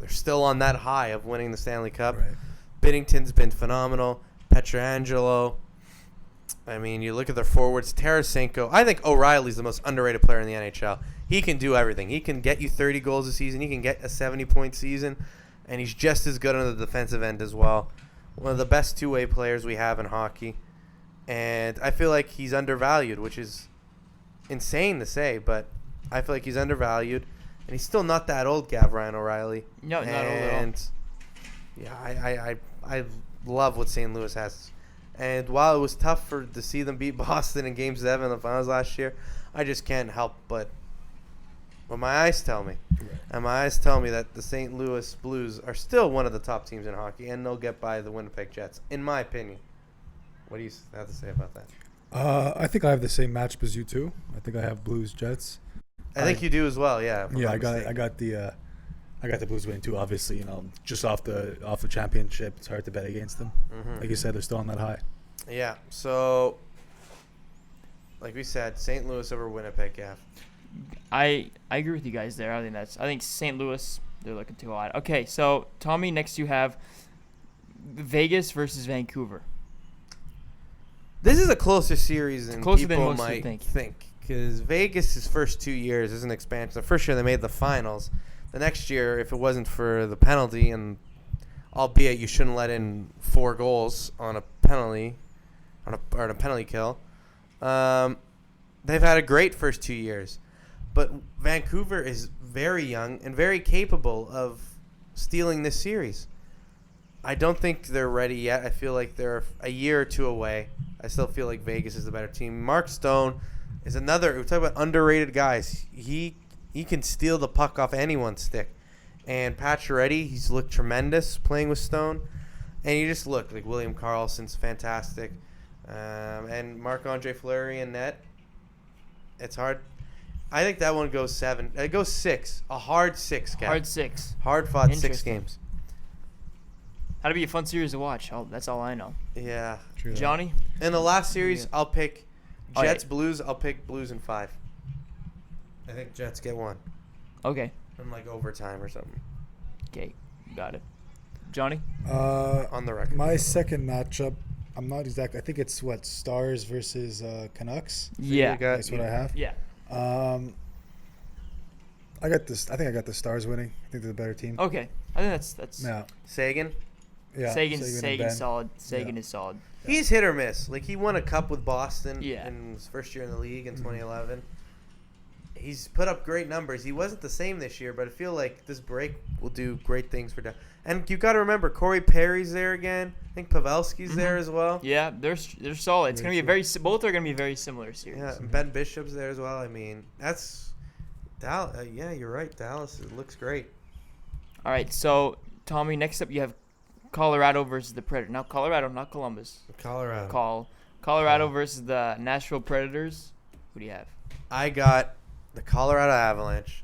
still on that high of winning the Stanley Cup. Right. Binnington's been phenomenal. Pietrangelo. I mean, you look at their forwards. Tarasenko. I think O'Reilly's the most underrated player in the NHL. He can do everything. He can get you 30 goals a season. He can get a 70-point season. And he's just as good on the defensive end as well. One of the best two-way players we have in hockey. And I feel like he's undervalued, which is insane to say, but I feel like he's undervalued. And he's still not that old, Ryan O'Reilly. No, not old at all. And yeah, I love what St. Louis has. And while it was tough to see them beat Boston in Game 7 in the finals last year, I just can't help but what my eyes tell me. Right. And my eyes tell me that the St. Louis Blues are still one of the top teams in hockey, and they'll get by the Winnipeg Jets, in my opinion. What do you have to say about that? I think I have the same matchup as you two. I think I have Blues Jets. I think you do as well, yeah. if I'm Yeah, not I mistaken. got the Blues winning too. Obviously, just off the championship, it's hard to bet against them. Mhm. Like you said, they're still on that high. Yeah, so like we said, St. Louis over Winnipeg, Gav. I agree with you guys there. I think St. Louis, they're looking too hot. Okay, so Tommy, next you have Vegas versus Vancouver. This is a closer series than closer than people most would might think. think. Because Vegas' first 2 years is an expansion. The first year they made the finals. The next year, if it wasn't for the penalty and albeit you shouldn't let in 4 goals on a penalty, or a penalty kill. They've had a great first 2 years, but Vancouver is very young and very capable of stealing this series. I don't think they're ready yet. I feel like they're a year or 2 away. I still feel like Vegas is the better team. Mark Stone is another. We talk about underrated guys. He can steal the puck off anyone's stick. And Pacioretty, he's looked tremendous playing with Stone. And you just look like William Karlsson's fantastic. And Marc-Andre Fleury and net. It's hard. I think that one goes 7. It goes 6. A hard 6, Kev. Hard 6. Hard fought 6 Interesting. games. That'll be a fun series to watch. That's all I know. Yeah. True that. Johnny? In the last series, I'll pick Oh, Jets, yeah. Blues. I'll pick Blues in 5. I think Jets get 1. Okay. In like overtime or something. Okay. Got it. Johnny? On the record. My second matchup, I'm not exactly. I think it's Stars versus Canucks. Yeah. That's what I have. Yeah. I got this. I think I got the Stars winning. I think they're the better team. Okay. I think that's Yeah. Sagan. Yeah. Sagan's and Ben. solid. Sagan Yeah. is solid. He's hit or miss. Like, he won a cup with Boston Yeah. in his first year in the league in 2011. He's put up great numbers. He wasn't the same this year, but I feel like this break will do great things for them. And you got to remember, Corey Perry's there again. I think Pavelski's there as well. Yeah, they're solid. It's gonna be a both are gonna be very similar series. Yeah, and Ben Bishop's there as well. I mean, that's Dallas. Yeah, you're right. Dallas, it looks great. All right, so Tommy, next up you have Colorado versus the Predators. Now Colorado, not Columbus. Colorado. Colorado versus the Nashville Predators. Who do you have? I got the Colorado Avalanche.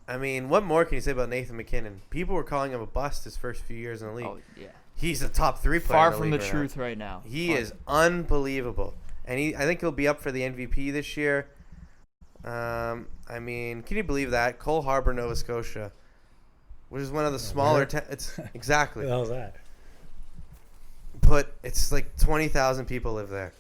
I mean, what more can you say about Nathan McKinnon? People were calling him a bust his first few years in the league. Oh yeah. He's a top 3 player. Far in the from the league truth right now. He is unbelievable, and I think he'll be up for the MVP this year. I mean, can you believe that Cole Harbour, Nova Scotia, which is one of the smaller. It's exactly. What the hell's that? But it's like 20,000 people live there.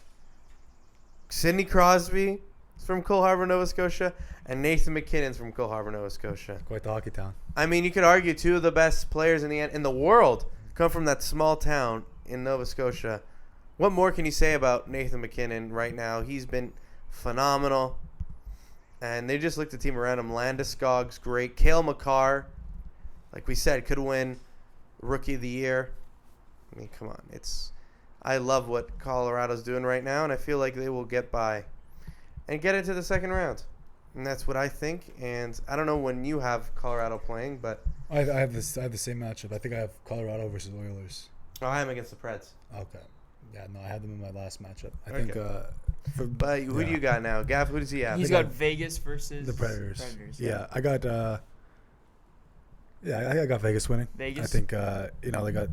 Sidney Crosby is from Cole Harbour, Nova Scotia, and Nathan McKinnon's from Cole Harbour, Nova Scotia. Quite the hockey town. I mean, you could argue 2 of the best players in the world come from that small town in Nova Scotia. What more can you say about Nathan McKinnon right now? He's been phenomenal. And they just looked at the team around him. Landeskog's great. Cale Makar, like we said, could win Rookie of the Year. I mean, come on. I love what Colorado's doing right now, and I feel like they will get by and get into the second round. And that's what I think. And I don't know when you have Colorado playing, but I have the same matchup. I think I have Colorado versus Oilers. I am against the Preds. Okay. Yeah, no, I had them in my last matchup. I Okay. think. But who do you got now? Gav, who does he have? He's think got Vegas versus The Predators. Yeah. I got. I got Vegas winning. Vegas? I think they got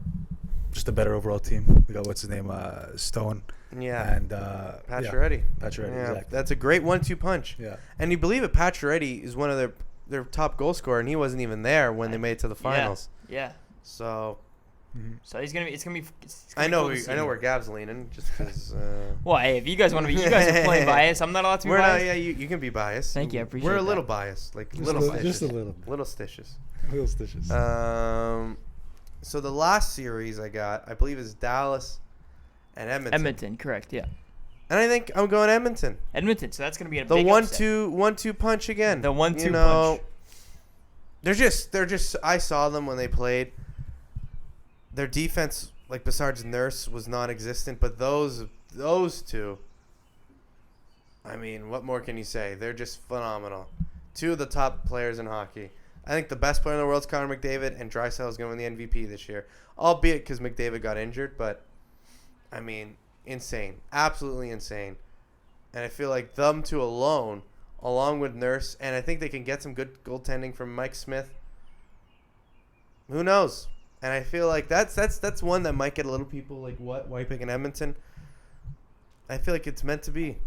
just a better overall team. We got what's his name, Stone. Yeah. And Pacioretty. Pacioretty, Yeah, exactly. that's a great 1-2 punch. Yeah. And you believe it, Pacioretty is one of their top goal scorer, and he wasn't even there when they made it to the finals. Yeah. So So it's gonna be. I know cool to see. where Gav's leaning, just because. Well, hey, if you guys want to be, you guys are playing biased. I'm not allowed to be We're not. biased. Yeah, you can be biased. Thank you, I appreciate We're a that. little biased, like Just little a stitches. just a little. Little stitches. Little stitches. So the last series I got, I believe, is Dallas and Edmonton. Edmonton, correct? Yeah. And I think I'm going Edmonton. Edmonton. So that's gonna be a The big upset. 1-2 punch again. The 1-2 You know, punch. They're just. I saw them when they played. Their defense, like besides Nurse, was non-existent. But those 2. I mean, what more can you say? They're just phenomenal. 2 of the top players in hockey. I think the best player in the world is Connor McDavid, and Draisaitl is going to win the MVP this year. Albeit because McDavid got injured, but I mean, insane, absolutely insane. And I feel like them 2 alone, along with Nurse, and I think they can get some good goaltending from Mike Smith. Who knows? And I feel like that's one that might get a little people like, what? Why are you picking Edmonton? I feel like it's meant to be.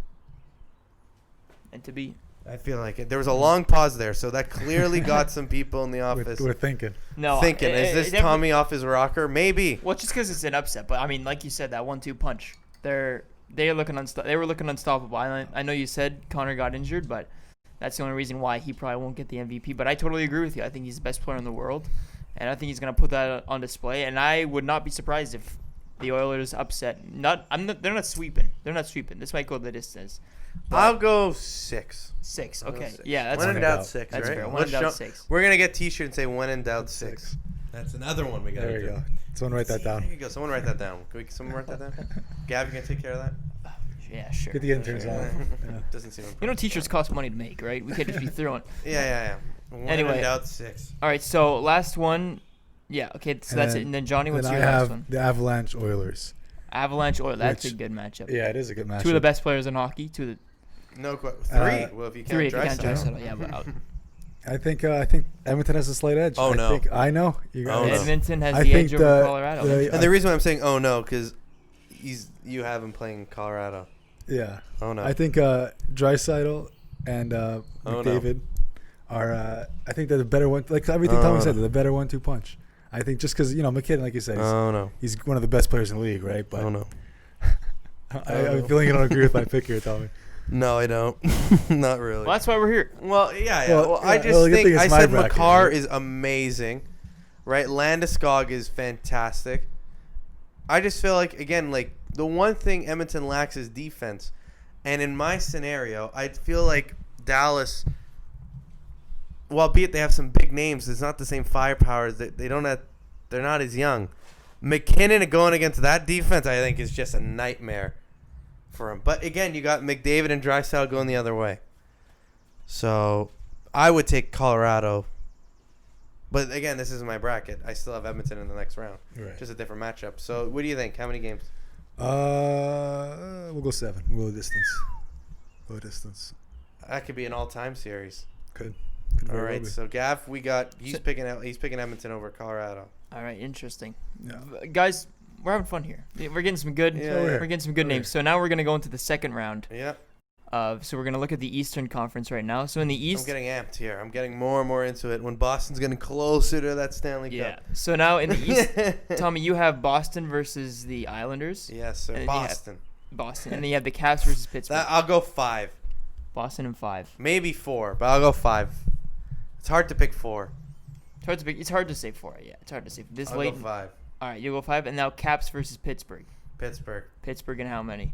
And to be. I feel like it. There was a long pause there, so that clearly got some people in the office We're thinking. No. thinking, is it this definitely- Tommy off his rocker? Maybe. Well, just because it's an upset, but I mean, like you said, that 1-2 punch. They were looking unstoppable. I know you said Connor got injured, but that's the only reason why he probably won't get the MVP. But I totally agree with you. I think he's the best player in the world, and I think he's gonna put that on display. And I would not be surprised if the Oilers upset. They're not sweeping. They're not sweeping. This might go the distance. I'll go 6. 6. I'll go Okay. 6. Yeah, that's when in fair. doubt 6. That's right? fair. When Let's in doubt show- 6. We're gonna get T-shirt and say when in doubt 6. That's another one we got. There you go. Someone write that down. There you go. Someone write that down. Someone write that down? Gab, you gonna take care of that? Yeah, sure. Get the interns Sure. on. Yeah. Doesn't seem. You know, T-shirts cost money to make, right? We can't just be throwing. Yeah. When Anyway. in doubt 6. All right, so last one. Yeah, okay, so that's it. And then Johnny, what's then your I last have one? the Avalanche Oilers. Avalanche Oil. That's Which- a good matchup. Yeah, it is a good match. Two of the best players in hockey. No, 3. Well, if you Three can't if you can't Draisaitl. Draisaitl, yeah, but I think Edmonton has a slight edge. Oh, no. I know. You Oh, guys. no. Edmonton has I the think edge over the- Colorado. the- And the reason why I'm saying oh no, because you have him playing Colorado. Yeah. Oh no. I think Draisaitl and no. McDavid are. I think they're the better one. Like everything Oh, Tommy no. said, they're the better 1-2 punch. I think just because McKinnon, like you said, Oh no. he's one of the best players in the league, right? But Oh no. I'm feeling you don't agree with my pick here, Tommy. No, I don't. Not really. Well, that's why we're here. Well, yeah. Well, I yeah, just well, good think thing it's I my said bracket, Makar right? is amazing, right? Landeskog is fantastic. I just feel like again, like the one thing Edmonton lacks is defense, and in my scenario, I feel like Dallas, well, albeit they have some big names, it's not the same firepower. They don't have. They're not as young. McKinnon going against that defense, I think, is just a nightmare for him. But again, you got McDavid and Draisaitl going the other way. So I would take Colorado. But again, this isn't my bracket. I still have Edmonton in the next round. Right. Just a different matchup. So what do you think? How many games? We'll go 7. We'll go distance. That could be an all-time series. Could All very well right. be. So Gav, he's picking Edmonton over Colorado. All right, interesting. Yeah. Guys, we're having fun here. We're getting some good. Yeah, we're getting some good yeah. names. So now we're gonna go into the second round. Yeah. So we're gonna look at the Eastern Conference right now. So in the I'm East, getting amped here. I'm getting more and more into it when Boston's getting closer to that Stanley yeah. Cup. So now in the East, Tommy, you have Boston versus the Islanders. Yes, sir. And then you have Boston. Boston, and then you have the Caps versus Pittsburgh. I'll go 5. Boston and 5. Maybe 4, but I'll go 5. It's hard to pick 4. It's hard to pick. It's hard to say 4. Yeah, it's hard to say this I'll late. go 5. All right, you go 5, and now Caps versus Pittsburgh. Pittsburgh. Pittsburgh and how many?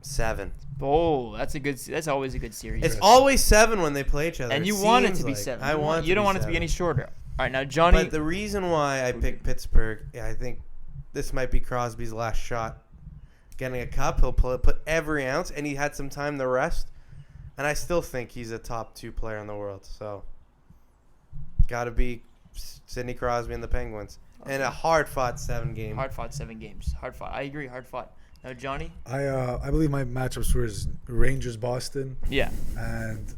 7. Oh, that's a good. That's always a good series. It's always 7 when they play each other. and you It want it seems to be like. 7. I want. You don't want it to be any shorter. All right, now Johnny. But the reason why I picked Pittsburgh, I think this might be Crosby's last shot. Getting a cup, he'll put every ounce, and he had some time to rest. And I still think he's a top 2 player in the world. So, got to be Sidney Crosby and the Penguins. Okay. And a hard-fought 7 game. Hard fought 7 games. Hard fought. I agree. Hard fought. Now Johnny. I believe my matchups were Rangers Boston Yeah. and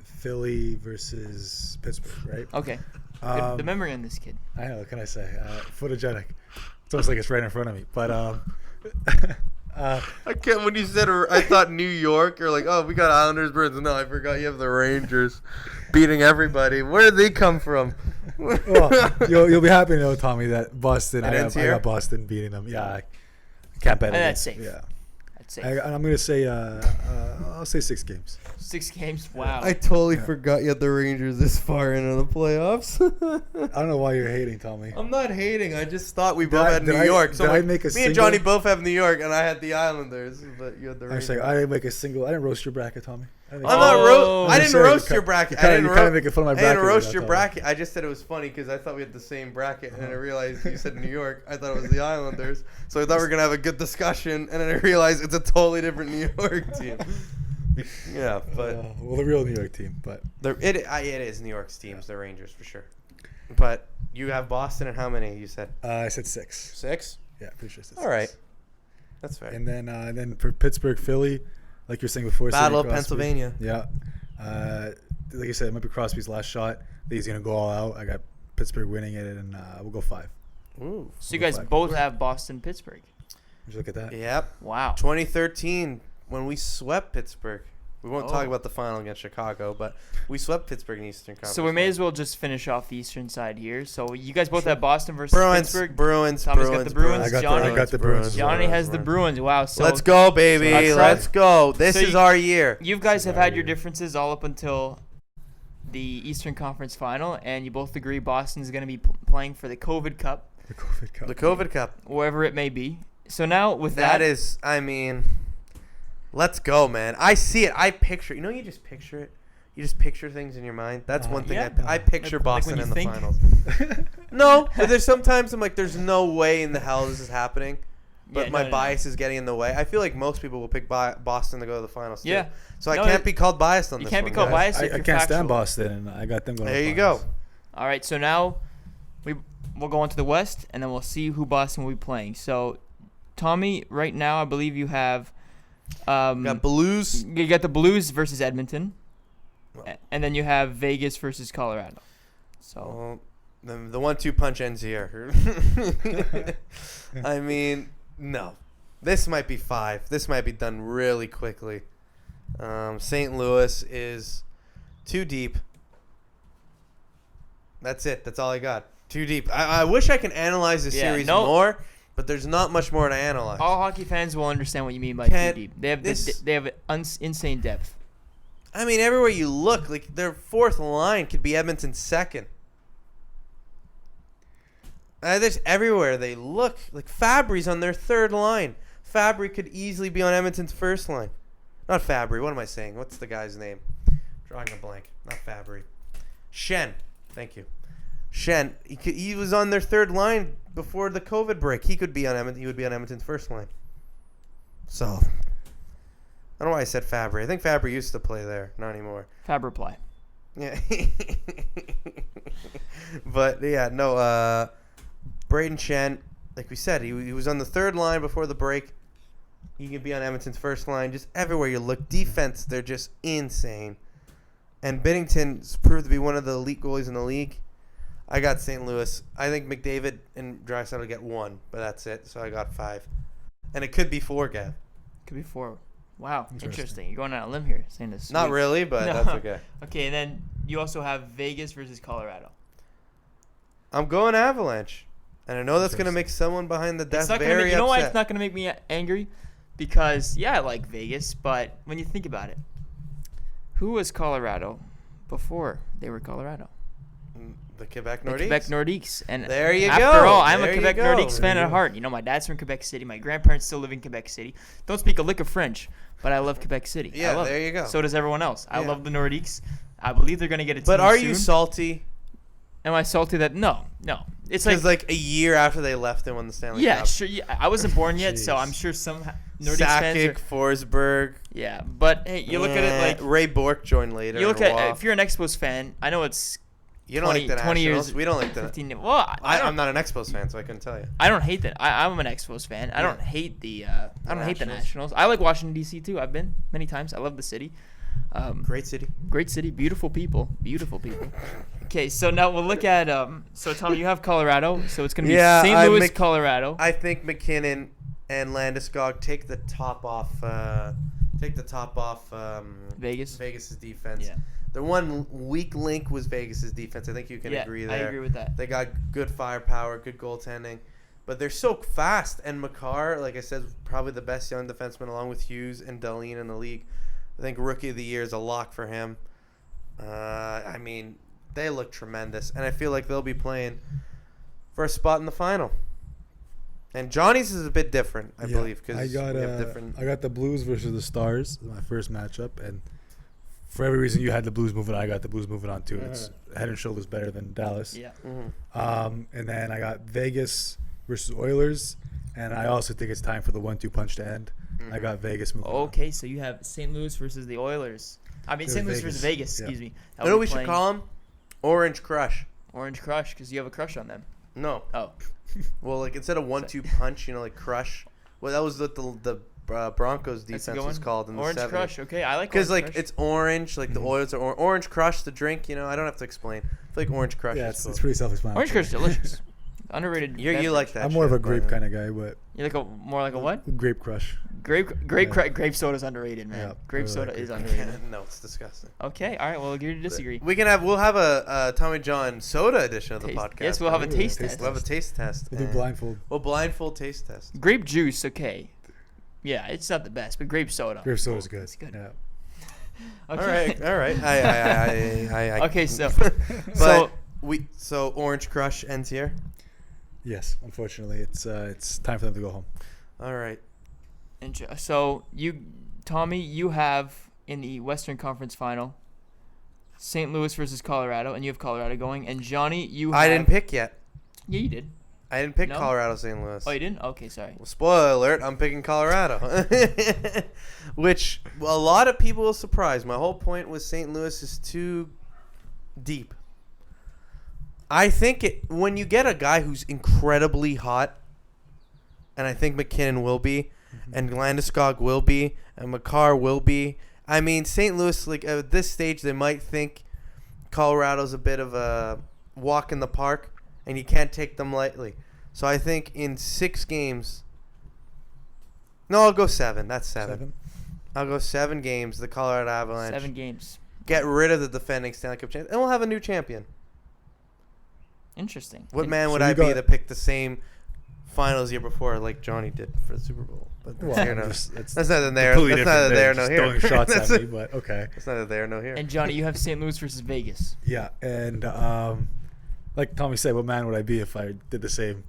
Philly versus Pittsburgh, right? Okay. Good. The memory on this kid. I know. What can I say? Photogenic. It's almost like it's right in front of me. But I can't. When you said, I thought New York. Or like, oh, we got Islanders, Bruins. No, I forgot you have the Rangers beating everybody. Where did they come from? well, you'll be happy to know, Tommy, that Boston. It I ends got here? Boston beating them. Yeah, I can't bet And that's against. safe. Yeah, That's safe. I'm gonna say I'll say 6 games. 6 games. Wow. I totally Yeah. forgot you had the Rangers this far into the playoffs. I don't know why you're hating, Tommy. I'm not hating. I just thought we Did both I- had did New I- York. So did I like, make a me and single? Johnny both have New York, and I had the Islanders, but you had the Rangers. Actually, I didn't make a single. I didn't roast your bracket, Tommy. I'm not Oh. I didn't Sorry, roast you your kinda- bracket. you kinda- I didn't you kinda ro- making fun of my I bracket didn't right roast now, your Tommy. bracket. I just said it was funny because I thought we had the same bracket, and then I realized you said New York. I thought it was the Islanders, so I thought we were gonna have a good discussion, and then I realized it's a totally different New York team. Yeah, but Well, the real New York team, but it is New York's teams, the Rangers for sure. But you have Boston, and how many you said? I said 6. 6. Yeah, pretty sure I said 6. All right, that's fair. And then for Pittsburgh, Philly, like you were saying before, Battle Sidney of Crosby. Pennsylvania. Yeah. Like I said, it might be Crosby's last shot. I think he's gonna go all out. I got Pittsburgh winning it, and we'll go 5. Ooh. So you We'll guys go 5. both have Boston, Pittsburgh. Would you look at that? Yep. Wow. 2013 when we swept Pittsburgh. We won't talk Oh. about the final against Chicago, but we swept Pittsburgh in Eastern Conference. So we may as well just finish off the Eastern side here. So you guys both have Boston versus Pittsburgh. Bruins. Tommy's got the Bruins. I got Johnny- I got the Bruins. Johnny has the Bruins. Wow. So Let's go, baby. So- Let's go. This so is you- our year. You guys have Sorry. had your differences all up until the Eastern Conference Final, and you both agree Boston's going to be playing for the COVID Cup. The COVID Cup. The COVID Cup. Wherever it may be. So now with That is, I mean, let's go, man. I see it. I picture. You know, you just picture it. You just picture things in your mind. That's one thing. Yeah. I picture Like Boston when in you the think. finals. No, but there's sometimes I'm like, there's no way in the hell this is happening. But Yeah, my no. bias is getting in the way. I feel like most people will pick Boston to go to the finals. Yeah. Too. So I No, can't be called biased on you this can't one, be called guys. biased. if I you're can't factual. stand Boston, and I got them going. There to you finals. go. All right, so now we'll go on to the West, and then we'll see who Boston will be playing. So, Tommy, right now I believe you have Got Blues. you got the Blues versus Edmonton, Well. and then you have Vegas versus Colorado. So Well, the 1-2 punch ends here. I mean, no. This might be 5. This might be done really quickly. St. Louis is too deep. That's it. That's all I got. Too deep. I wish I could analyze the series more, but there's not much more to analyze. all hockey fans will understand what you mean by Can't- too deep. They have this- they have insane depth. I mean, everywhere you look, like their fourth line could be Edmonton's second. There's everywhere they look. Like Fabry's on their third line. Fabry could easily be on Edmonton's first line. Not Fabry. What am I saying? What's the guy's name? Drawing a blank. Not Fabry. Shen. Thank you. Shen. He was on their third line before the COVID break. He could be on Edmonton. He would be on Edmonton's first line. So I don't know why I said Fabry. I think Fabry used to play there. Not anymore. Faber play. Yeah. But yeah, no. Braden Shen, like we said, he was on the third line before the break. He could be on Edmonton's first line. Just everywhere you look, defense, they're just insane. And Binnington's proved to be one of the elite goalies in the league. I got St. Louis. I think McDavid and Draisaitl get 1, but that's it. So I got 5, and it could be 4, Gav. Could be 4. Wow, Interesting. interesting. You're going on a limb here, saying this. Not really, but No. that's okay. Okay, and then you also have Vegas versus Colorado. I'm going Avalanche, and I know that's gonna make someone behind the desk It's not gonna very make, you know why upset. it's not going to make me angry? Because, yeah, I like Vegas, but when you think about it, who was Colorado before they were Colorado? The Quebec The Nordiques. Quebec Nordiques. And There you after go. all, I'm There a you Quebec go. Nordiques fan There you at go. heart. You know, my dad's from Quebec City. My grandparents still live in Quebec City. Don't speak a lick of French, but I love Quebec City. Yeah, I love there it. you go. So does everyone else. I Yeah. love the Nordiques. I believe they're going to get a team But are you soon. salty? Am I salty that? No. It's Because like a year after they left and won the Stanley yeah, Cup. sure. Yeah, I wasn't born yet, so Jeez. I'm sure some Nordiques fans Sakic, are. Forsberg. Yeah, but hey, you look at it like Ray Bourque joined later. you look in a at while. if you're an Expos fan. I know it's You don't 20 like the 20 Nationals. years- We don't like the. 15. Well, I I'm don't. not an Expos fan, so I couldn't tell you. I don't hate that. I'm an Expos fan. I Yeah. don't hate the. I don't hate the Nationals. Nationals. I like Washington D.C. too. I've been many times. I love the city. Great city. Great city, beautiful people. Okay, so now we'll look at so Tom, you have Colorado, so it's gonna be Yeah, St. I Louis, make- Colorado. I think McKinnon and Landeskog take the top off. Vegas. Vegas's defense. Yeah. The one weak link was Vegas's defense. I think you can Yeah, agree I there. agree with that. They got good firepower, good goaltending, but they're so fast. And Makar, like I said, probably the best young defenseman along with Hughes and Dahlin in the league. I think Rookie of the Year is a lock for him. I mean, they look tremendous, and I feel like they'll be playing for a spot in the final. And Johnny's is a bit different, I believe, because I got we have different. I got the Blues versus the Stars, my first matchup, and for every reason you had the Blues moving, I got the Blues moving on too. It's head and shoulders better than Dallas. Yeah. And then I got Vegas versus Oilers, and I also think it's time for the 1-2 punch to end. I got Vegas moving. on. Okay, so you have St. Louis versus the Oilers. I mean, To St. Louis Vegas. versus Vegas. Yeah. Excuse me. You know what we should call him? Orange Crush. Orange Crush, because you have a crush on them. No. Oh. Well, like instead of 1-2 punch, like crush. Well, that was what the Broncos That's a defense good was one. called in Orange the 70s. Crush. Okay, I like. Because Orange like Crush. it's orange, like the Oilers are Orange Crush, the drink. You know, I don't have to explain. I feel like Orange Crush. Yeah, is it's cool. pretty self-explanatory. Orange Crush is delicious. Underrated. You beverage. like that? I'm more of a shit, grape but- kind of guy, but You like more like a what? grape crush. Grape soda is underrated, man. Yeah, Grape I soda like is it. underrated. No, it's disgusting. Okay, all right. Well, agree to disagree. We'll have a Tommy John soda edition of the Taste- podcast. Yes, we'll have a Ooh, taste taste test. We'll have a taste test. We'll do and blindfold. We'll blindfold taste test. Grape juice, okay. Yeah, it's not the best, but grape soda. Grape soda's good. It's good. Yeah. All right. I Okay, so but so Orange Crush ends here. Yes, unfortunately, it's time for them to go home. All right. So Tommy, you have in the Western Conference Final, St. Louis versus Colorado, and you have Colorado going. And Johnny, you have... I didn't pick yet. Yeah, you did. I didn't pick No? Colorado, St. Louis. Oh, you didn't? Okay, sorry. Well, spoiler alert, I'm picking Colorado. Which a lot of people will surprise. My whole point was St. Louis is too deep. I think when you get a guy who's incredibly hot, and I think McKinnon will be, and Landeskog will be, and Makar will be. I mean, St. Louis, like at this stage, they might think Colorado's a bit of a walk in the park, and you can't take them lightly. So I think in 6 games, no, I'll go 7. That's 7. I'll go 7 games. The Colorado Avalanche 7 games. get rid of the defending Stanley Cup champion, and we'll have a new champion. Interesting. What man would So I you be got- to pick the same finals year before like Johnny did for the Super Bowl? But that's, Well, here, no. it's That's neither there. completely That's neither different there than nor just here. throwing shots That's at it. me, but okay. It's neither there nor here. And Johnny, you have St. Louis versus Vegas. Yeah, and like Tommy said, what man would I be if I did the same?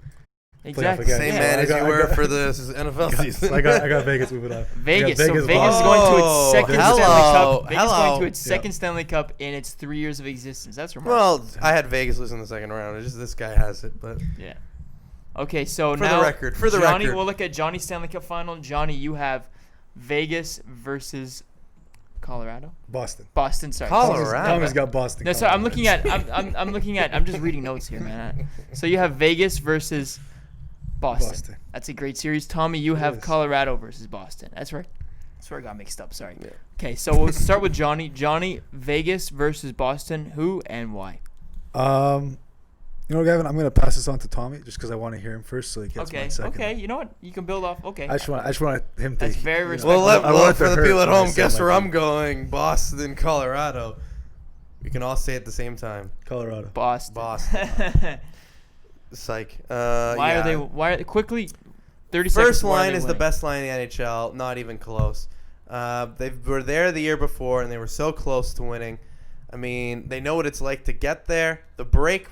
Exactly. again. Same Yeah, man I as got- you I were got- for the NFL season. So I got Vegas moving on. Vegas. Yeah, So Vegas is Boston. going to its Oh, second hello. Stanley Cup. Vegas is Hello. going to its Yeah. second Stanley Cup in its 3 years of existence. That's remarkable. Well, I had Vegas losing the second round. It's just this guy has it, but Yeah. Okay, so For now the record, for the Johnny, record. we'll look at Johnny's Stanley Cup final. Johnny, you have Vegas versus Colorado. Boston. Boston, sorry. Colorado. Tommy's got Boston. No, sorry. I'm coming. looking at. I'm looking at. I'm just reading notes here, man. So you have Vegas versus Boston. Boston. That's a great series. Tommy, you It have is. Colorado versus Boston. That's right. That's where I got mixed up. Sorry. Yeah. Okay, so we'll start with Johnny. Johnny, Vegas versus Boston. Who and why? You know, Gavin, I'm gonna pass this on to Tommy just because I want to hear him first, so he gets Okay. mine second. Okay. You know what? You can build off. Okay. I just want him to. That's very you know, respectful. well, I want it for to the hurt people at when I home, sound guess like where you. I'm going? Boston, Colorado. We can all say it at the same time. Colorado. Boston. Boston. Psych. Why are they? Why are quickly? 30 seconds. First why are line they is the winning? best line in the NHL. Not even close. They were there the year before, and they were so close to winning. I mean, they know what it's like to get there. The break,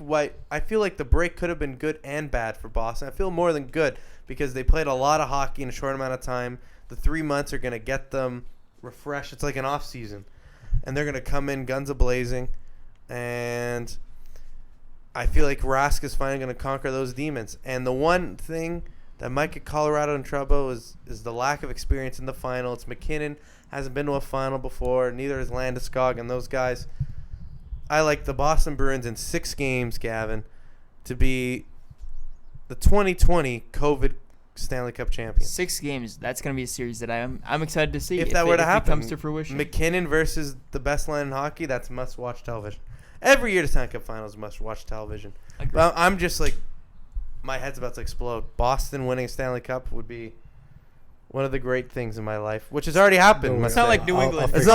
I feel like the break could have been good and bad for Boston. I feel more than good because they played a lot of hockey in a short amount of time. The 3 months are going to get them refreshed. It's like an off season, and they're going to come in guns a-blazing. And I feel like Rask is finally going to conquer those demons. And the one thing that might get Colorado in trouble is the lack of experience in the final. It's McKinnon hasn't been to a final before. Neither is Landeskog and those guys. I like the Boston Bruins in 6 games, Gavin, to be the 2020 COVID Stanley Cup champion. 6 games. That's going to be a series that I'm excited to see. If that were to happen, it comes to fruition. McKinnon versus the best line in hockey, that's must-watch television. Every year the Stanley Cup Finals must-watch television. Agreed. But I'm just like, my head's about to explode. Boston winning a Stanley Cup would be one of the great things in my life, which has already happened. No, must It's not say. like New England. It's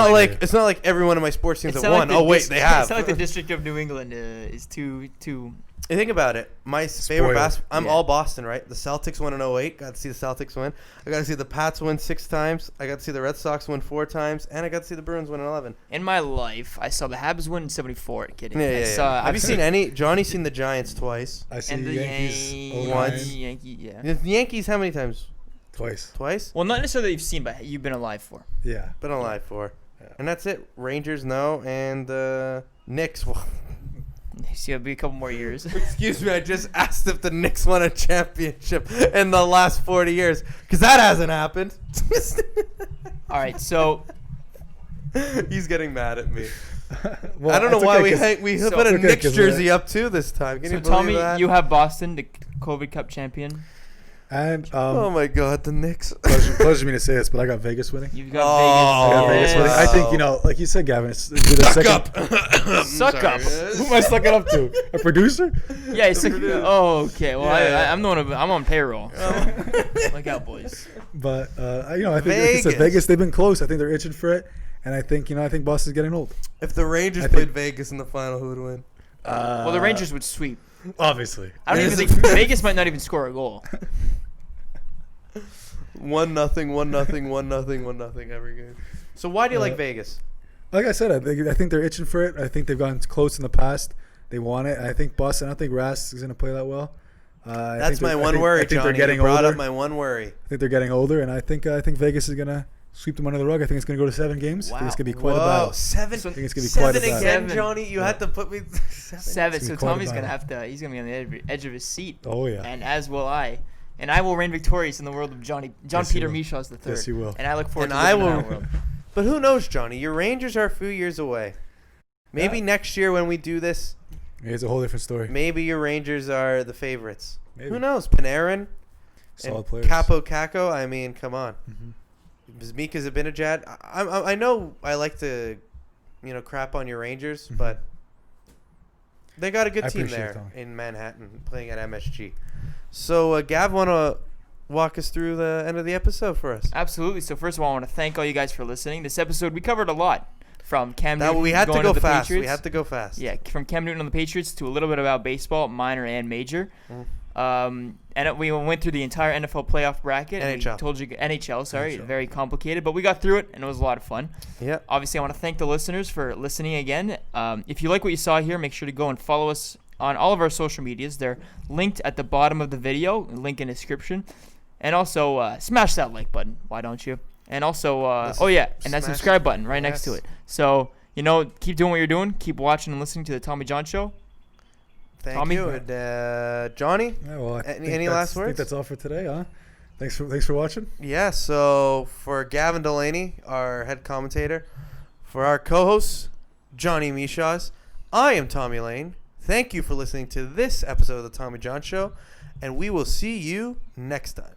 not like every one of my sports teams It's have not won. like the Oh wait, dis- they have. It's not like the District of New England is too. You think about it. My favorite Spoiled. basketball. I'm Yeah. all Boston, right? The Celtics won in 08. Got to see the Celtics win. I got to see the Pats win 6 times. I got to see the Red Sox win 4 times, and I got to see the Bruins win 11. In my life, I saw the Habs win in '74. Kidding. Yeah, I yeah, saw, yeah. Have I've you seen any? Johnny's seen the Giants twice. I see And the Yankees Yankees. 09 Once. Yeah. The Yankees, how many times? twice. Twice? Well, not necessarily that you've seen, but you've been alive for. Yeah. Been alive for. Yeah. And that's it. Rangers, no. And Knicks. So it'll be a couple more years. Excuse me, I just asked if the Knicks won a championship in the last 40 years. Because that hasn't happened. All right, so He's getting mad at me. Well, I don't know it's why okay, we So- put a okay, Knicks 'cause jersey up too this time. Can so you believe Tommy, that? you have Boston, the COVID Cup champion. And oh my God, the Knicks. pleasure me to say this, but I got Vegas winning. You've got Oh, I got Vegas. Vegas winning. I think, you know, like you said, Gavin, it's the second. up. Suck up. Who am I sucking up to? A producer? Yeah, it's like, Purdue. oh, okay. Well, Yeah. I'm the one. I'm on payroll. So. Look out, boys. But you know, I think like you said, Vegas. Vegas, they've been close. I think they're itching for it, and I think Boston's getting old. If the Rangers I played think- Vegas in the final, who would win? Well, the Rangers would sweep. Obviously. I don't even Is think it- Vegas might not even score a goal. 1-0, 1-0, 1-0, 1-0 every game. So why do you like Vegas? Like I said, I think they're itching for it. I think they've gotten close in the past. They want it. I think Boston. I don't think Rask is going to play that well. That's my one worry, Johnny. They're getting you brought older. up my one worry. I think they're getting older, and I think Vegas is going to sweep them under the rug. I think it's going to go to 7 games. I think it's going to be quite a battle. 7. I think it's going to be quite a battle. Again, Johnny. You had to put me 7. So quite a Tommy's gonna battle. have to. He's gonna be on the edge of his seat. Oh yeah. And as will I. And I will reign victorious in the world of John Yes, you Peter will. Michos the third. Yes, you will. And I look forward And to I living in will. that world. But who knows, Johnny? Your Rangers are a few years away. Maybe Yeah. next year when we do this, It's a whole different story. maybe your Rangers are the favorites. Maybe. Who knows? Panarin, Solid and players. Capo Caco. I mean, come on. Mhm. Mika Zibanejad. I know I like to, crap on your Rangers, Mhm. but they got a good I team appreciate it, there Tommy. in Manhattan playing at MSG. So, Gav, want to walk us through the end of the episode for us? Absolutely. So first of all, I want to thank all you guys for listening. This episode we covered a lot, from Cam Newton We had to going go the fast. Patriots. We had to go fast. Yeah, from Cam Newton on the Patriots to a little bit about baseball, minor and major. And we went through the entire NFL playoff bracket. and NHL. We told you NHL. Sorry, NHL. very complicated, but we got through it, and it was a lot of fun. Yeah. Obviously, I want to thank the listeners for listening again. If you like what you saw here, make sure to go and follow us on all of our social medias. They're linked at the bottom of the video, link in the description. And also, smash that like button. Why don't you? And also, and that smash- subscribe button right next to Yes. it. So, keep doing what you're doing. Keep watching and listening to the Tommy John Show. Thank Tommy? you. And, Johnny? Yeah, well, Any last I think words? that's all for today, huh? Thanks for watching. Yeah, so for Gavin Delaney, our head commentator, for our co-host, Johnny Michas, I am Tommy Lane. Thank you for listening to this episode of the Tommy John Show, and we will see you next time.